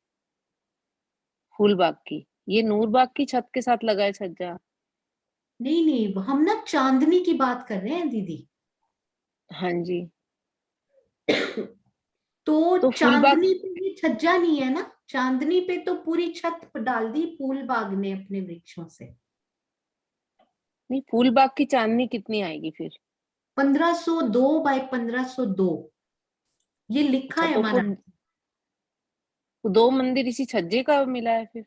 फूलबाग की। ये नूरबाग की छत के साथ लगा है छज्जा। नहीं नहीं, हम ना चांदनी की बात कर रहे हैं दीदी। हाँ जी। तो फूलबाग चांदनी पे ये छज्जा नहीं है ना, चांदनी पे तो पूरी छत डाल दी फूलबाग ने अपने वृक्षों से। नहीं, फूलबाग की चांदनी कितनी आएगी फिर? 1502 बाय 1502 ये लिखा है तो हमारा। 2 मंदिर इसी छज्जे का मिला है फिर।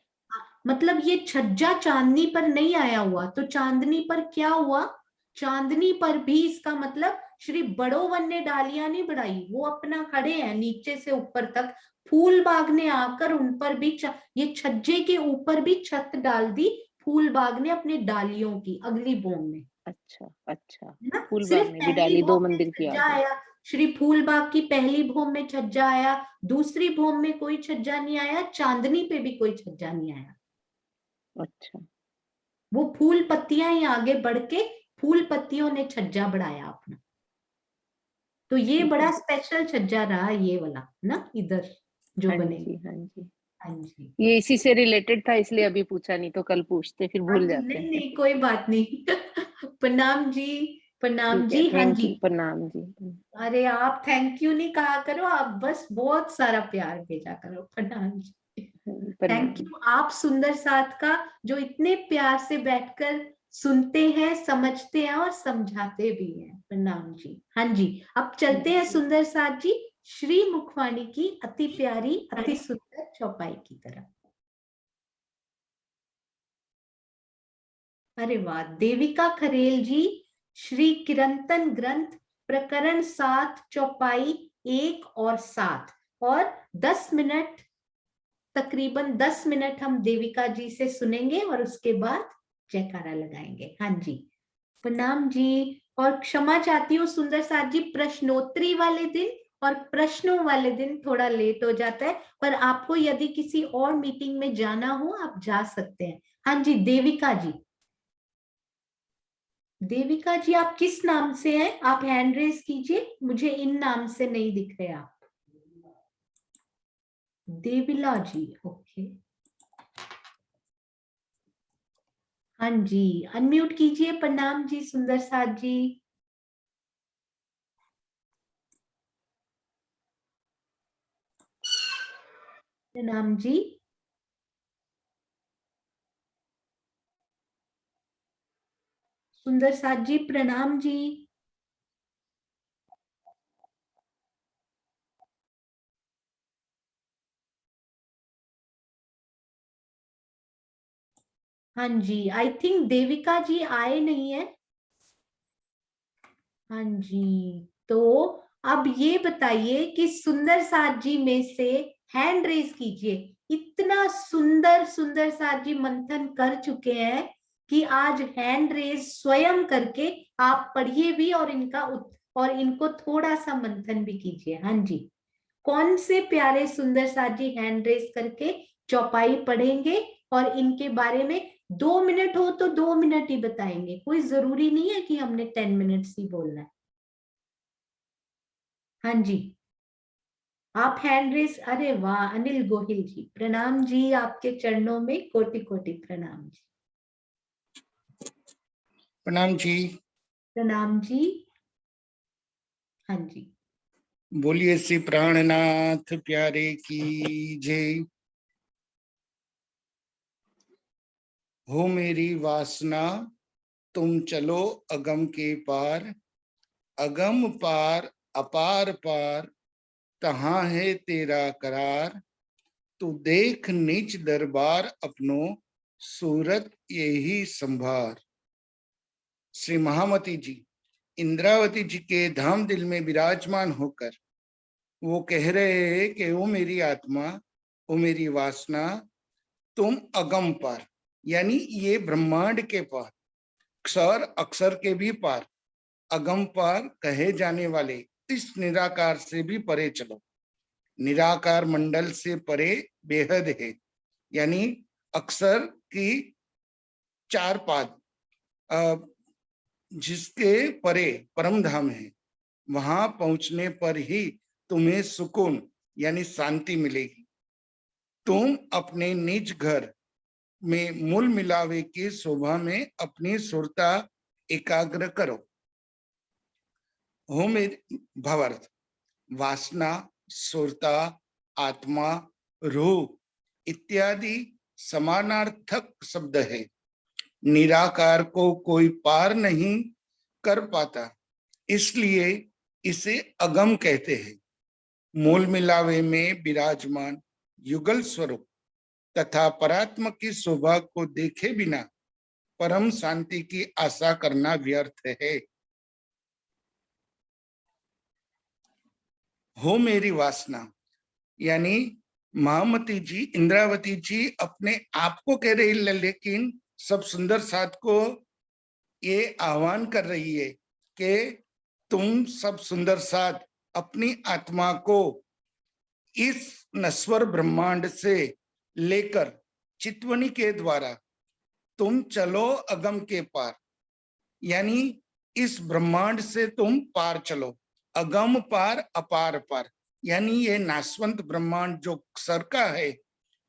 मतलब ये छज्जा चांदनी पर नहीं आया हुआ, तो चांदनी पर क्या हुआ? चांदनी पर भी इसका मतलब श्री बड़ोवन ने डालियां नहीं बढ़ाई, वो अपना खड़े हैं नीचे से ऊपर तक, फूल बाग ने आकर उन पर भी ये छज्जे के ऊपर भी छत डाल दी फूल बाग ने अपने डालियों की अगली भोम में। अच्छा अच्छा, है ना? फूल सिर्फ बाग में भी पहली डाली, 2 भोम में मंदिर की छज्जा आगे। आया, श्री फूल बाग की पहली भोम में छज्जा आया, दूसरी भोम में कोई छज्जा नहीं आया, चांदनी पे भी कोई छज्जा नहीं आया। अच्छा, वो फूल पत्तियां ही आगे बढ़ के फूल पत्तियों ने छज्जा बढ़ाया अपना। तो ये बड़ा स्पेशल छज्जा रहा ये वाला ना, इधर जो हाँ बने। जी हाँ जी, हाँ जी, ये इसी से रिलेटेड था इसलिए अभी पूछा, नहीं तो कल पूछते फिर हाँ भूल जी, जाते नहीं हैं। नहीं कोई बात नहीं। प्रणाम जी, प्रणाम ठीक है, जी। हाँ थैंक जी, यू, प्रणाम जी। अरे आप थैंक यू नहीं कहा करो, आप बस बहुत सारा प्यार भेजा करो। प्रणाम जी, प्रणाम। थैंक यू आप सुंदर साथ का, जो इतने प्यार से बैठकर सुनते हैं, समझते हैं और समझाते भी हैं। प्रणाम जी। हाँ जी, अब चलते हैं सुंदर साथ जी श्री मुखवाणी की अति प्यारी अति सुंदर चौपाई की तरफ। अरे वाह, देविका खरेल जी श्री किरंतन ग्रंथ प्रकरण 7 चौपाई 1 और 7 और 10 मिनट, तकरीबन 10 मिनट हम देविका जी से सुनेंगे और उसके बाद जयकारा लगाएंगे। हाँ जी, प्रणाम जी। और क्षमा चाहती हूँ सुंदर साथ जी, प्रश्नोत्तरी वाले दिन और प्रश्नों वाले दिन थोड़ा लेट हो जाता है, पर आपको यदि किसी और मीटिंग में जाना हो आप जा सकते हैं। हाँ जी, देविका जी। देविका जी आप किस नाम से हैं? आप हैंड रेज कीजिए, मुझे इन नाम से नहीं दिख रहे आप। देविला जी, ओके। हाँ जी, अनम्यूट कीजिए। प्रणाम जी सुंदर साथ जी। प्रणाम जी। सुंदर साथ जी प्रणाम जी। हाँ जी, आई थिंक देविका जी आए नहीं है। हाँ जी, तो अब ये बताइए कि सुंदर साथ जी में से हैंड रेज कीजिए। इतना सुंदर सुंदर साथ जी मंथन कर चुके हैं कि आज हैंड रेज स्वयं करके आप पढ़िए भी और और इनको थोड़ा सा मंथन भी कीजिए। हाँ जी, कौन से प्यारे सुंदर साथ जी हैंड रेज करके चौपाई पढ़ेंगे और इनके बारे में 2 मिनट हो तो 2 मिनट ही बताएंगे, कोई जरूरी नहीं है कि हमने 10 मिनट्स ही बोलना है। हाँ जी, आप हैंड रेस, अरे वाह अनिल गोहिल जी, प्रणाम जी, आपके चरणों में कोटि कोटि प्रणाम जी। प्रणाम जी। प्रणाम जी। हाँ जी, बोलिए श्री प्राणनाथ प्यारे की जय। हो मेरी वासना तुम चलो अगम के पार, अगम पार अपार पार तहाँ है तेरा करार, तू देख नीच दरबार अपनो सूरत यही संभार। श्री महामती जी इंद्रावती जी के धाम दिल में विराजमान होकर वो कह रहे हैं कि वो मेरी आत्मा, वो मेरी वासना, तुम अगम पार, यानी ये ब्रह्मांड के पार, क्षर अक्षर के भी पार, अगम पार कहे जाने वाले इस निराकार से भी परे चलो। निराकार मंडल से परे बेहद है, यानी अक्षर की 4 पाद जिसके परे परम धाम है, वहां पहुंचने पर ही तुम्हें सुकून यानी शांति मिलेगी। तुम अपने निज घर में मूल मिलावे की शोभा में अपनी सुरता एकाग्र करो। हो मेरे भावार्थ, वासना, सुरता, आत्मा, रूह इत्यादि समानार्थक शब्द है। निराकार को कोई पार नहीं कर पाता, इसलिए इसे अगम कहते हैं। मूल मिलावे में विराजमान युगल स्वरूप तथा परात्मा की शोभा को देखे बिना परम शांति की आशा करना व्यर्थ है। हो मेरी वासना, यानी महामती जी, इंद्रावती जी अपने आप को कह रही है, लेकिन सब सुंदर साथ को ये आह्वान कर रही है कि तुम सब सुंदर साथ अपनी आत्मा को इस नश्वर ब्रह्मांड से लेकर चितवनी के द्वारा तुम चलो अगम के पार, यानी इस ब्रह्मांड से तुम पार चलो। अगम पार अपार पार, यानी ये नाशवंत ब्रह्मांड जो सर का है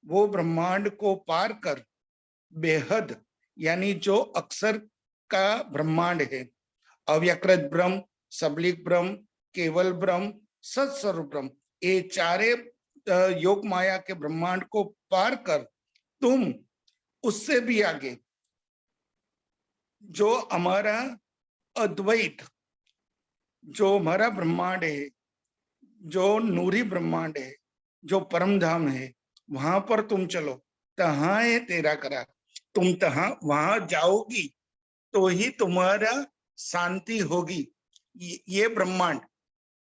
वो ब्रह्मांड को पार कर बेहद, यानी जो अक्षर का ब्रह्मांड है, अव्यकृत ब्रह्म, सबलिक ब्रह्म, केवल ब्रह्म, सत्स्वरूप ब्रह्म, ये चारे योग माया के ब्रह्मांड को पार कर तुम उससे भी आगे जो हमारा अद्वैत, जो हमारा ब्रह्मांड है, जो नूरी ब्रह्मांड है, जो परम धाम है, वहां पर तुम चलो। तहां है तेरा करा, तुम तहां वहां जाओगी तो ही तुम्हारा शांति होगी। ये ब्रह्मांड,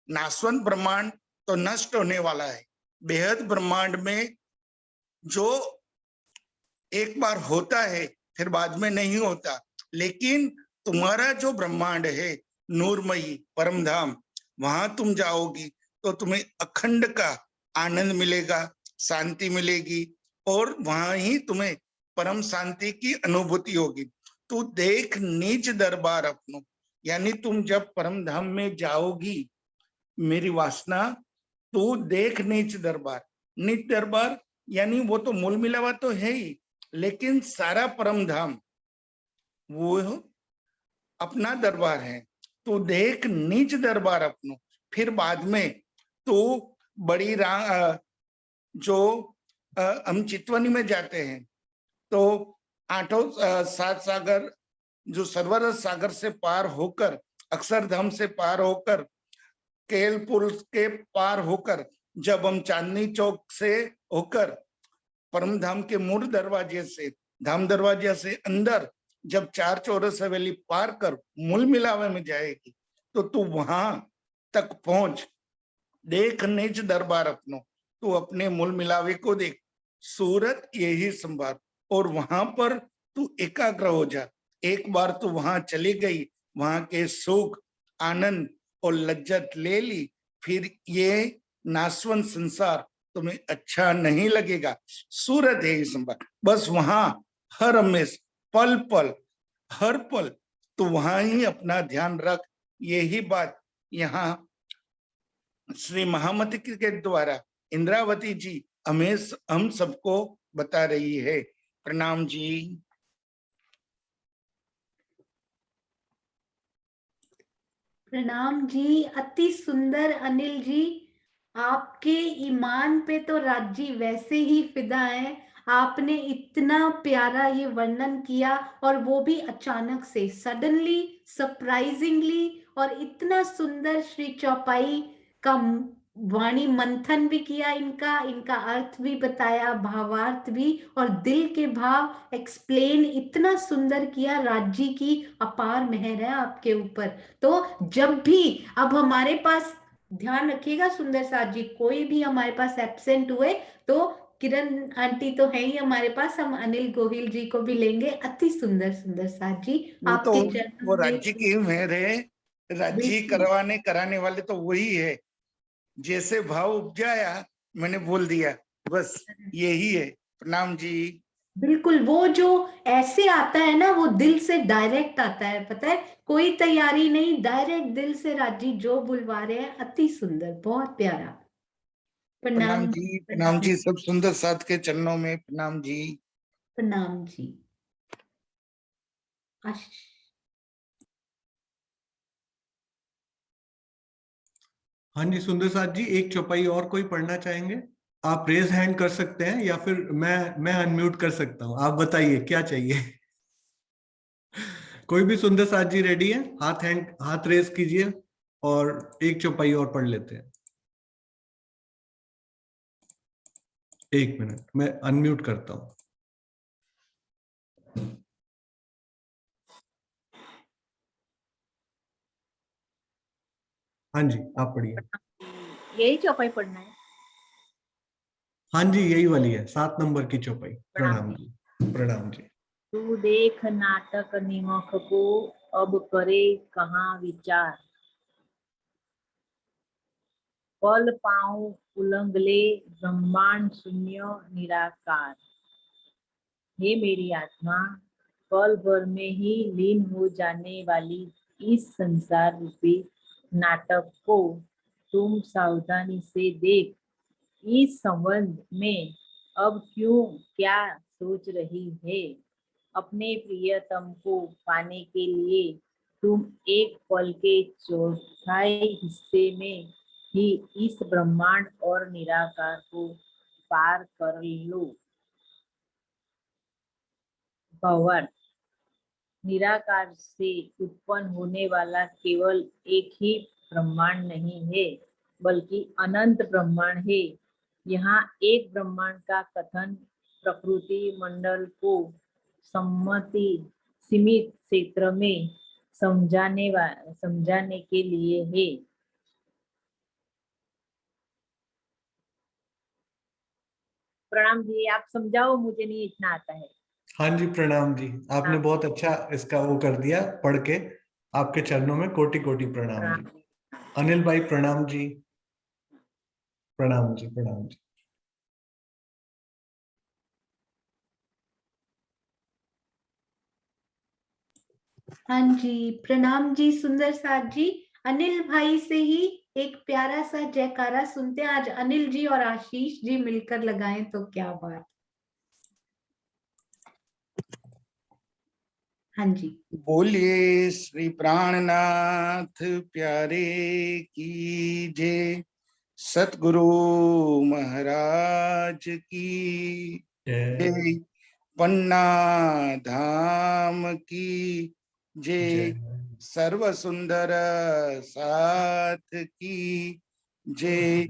नाशवंत ब्रह्मांड तो नष्ट होने वाला है। बेहद ब्रह्मांड में जो एक बार होता है फिर बाद में नहीं होता, लेकिन तुम्हारा जो ब्रह्मांड है नूरमयी परम धाम, वहां तुम जाओगी तो तुम्हें अखंड का आनंद मिलेगा, शांति मिलेगी और वहां ही तुम्हें परम शांति की अनुभूति होगी। तू देख नीच दरबार अपनो, यानी तुम जब परम धाम में जाओगी मेरी वासना, तू देख नीच दरबार। नीच दरबार यानी वो तो मूल मिलावा तो है ही, लेकिन सारा परम धाम वो अपना दरबार है। तो देख नीच दरबार अपनो, फिर बाद में तो बड़ी जो हम चितवनी में जाते हैं तो आठों सात सागर, जो सरवर सागर से पार होकर, अक्षरधाम से पार होकर, केलपुर के पार होकर, जब हम चांदनी चौक से होकर परम धाम के मूल दरवाजे से, धाम दरवाजे से अंदर जब चार चौरस हवेली पार कर मूल मिलावे में जाएगी तो तू वहां तक पहुंच। देख निज दरबार अपनो, तू अपने मूल मिलावे को देख, सूरत यही संभाल, और वहां पर तू एकाग्र हो जा। एक बार तू वहां चली गई, वहां के सुख आनंद और लज्जत ले ली, फिर ये नाशवंत संसार तुम्हें अच्छा नहीं लगेगा। सूरत है संभाल, बस वहां हर हमेश पल पल हर पल तो वहां ही अपना ध्यान रख। यही बात यहाँ श्री महामती के द्वारा इंद्रावती जी हम सबको बता रही है। प्रणाम जी। प्रणाम जी। अति सुंदर अनिल जी, आपके ईमान पे तो राजी वैसे ही फिदा है। आपने इतना प्यारा ये वर्णन किया और वो भी अचानक से, सडनली, सरप्राइजिंगली, और इतना सुंदर श्री चौपाई का वाणी मंथन भी किया, इनका अर्थ भी बताया, भावार्थ भी, और दिल के भाव एक्सप्लेन इतना सुंदर किया। राज्य की अपार मेहर है आपके ऊपर। तो जब भी अब हमारे पास, ध्यान रखिएगा सुंदर साथ जी, कोई भी हमारे पास एब्सेंट हुए तो किरण आंटी तो है ही हमारे पास, हम अनिल गोहिल जी को भी लेंगे। अति सुंदर सुंदर साथ जी, वो तो आपके वो चरणों राज्य में। की मेहर है। राज्य करवाने कराने वाले तो वही है। जैसे भाव उपजाया मैंने बोल दिया, बस यही है। प्रणाम जी। बिल्कुल, वो जो ऐसे आता है ना, वो दिल से डायरेक्ट आता है, पता है, कोई तैयारी नहीं, डायरेक्ट दिल से राजी जो बुलवा रहे हैं। अति सुंदर, बहुत प्यारा। प्रणाम प्रणाम जी। प्रणाम प्रणाम जी। सब सुंदर साथ के चरणों में प्रणाम जी। प्रणाम जी। आशीष। हाँ जी सुंदर साथ जी, एक चौपाई और कोई पढ़ना चाहेंगे? आप रेज हैंड कर सकते हैं या फिर मैं अनम्यूट कर सकता हूँ, आप बताइए क्या चाहिए। कोई भी सुंदर साथ जी रेडी है? हाथ रेज कीजिए और एक चौपाई और पढ़ लेते हैं। एक मिनट, मैं अनम्यूट करता हूँ। हाँ जी, आप पढ़िए। यही चौपाई पढ़ना है? हाँ जी, यही वाली है, 7 नंबर की चौपाई। प्रणाम जी, प्रणाम जी। तू देख नाटक निमख को, अब करे कहाँ विचार। पल पाऊं उलंगले, ब्रह्मांड शून्य निराकार। हे मेरी आत्मा, पल भर में ही लीन हो जाने वाली इस संसार रूपी नाटक को तुम सावधानी से देख। इस संबंध में अब क्यों क्या सोच रही है? अपने प्रियतम को पाने के लिए तुम एक पल के चौथाई हिस्से में ही इस ब्रह्मांड और निराकार को पार कर लो। भवन निराकार से उत्पन्न होने वाला केवल एक ही ब्रह्मांड नहीं है, बल्कि अनंत ब्रह्मांड है। यहाँ एक ब्रह्मांड का कथन प्रकृति मंडल को सीमित क्षेत्र में समझाने के लिए है। प्रणाम जी, आप समझाओ, मुझे नहीं इतना आता है। हाँ जी, प्रणाम जी, आपने बहुत अच्छा इसका वो कर दिया पढ़ के। आपके चरणों में कोटि कोटि प्रणाम जी। अनिल भाई प्रणाम जी, प्रणाम जी, प्रणाम जी। हाँ जी, प्रणाम जी सुंदर साथ जी। अनिल भाई से ही एक प्यारा सा जयकारा सुनते हैं। आज अनिल जी और आशीष जी मिलकर लगाएं तो क्या बात। हाँ जी। बोलिए श्री प्राणनाथ प्यारे की जय, सतगुरु महाराज की जय, पन्ना धाम की जय, सर्व सुंदर साथ की जय,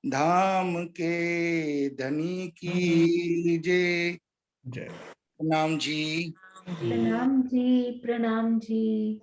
धाम के धनी की जय। प्रणाम जी। प्रणाम जी, प्रणाम जी।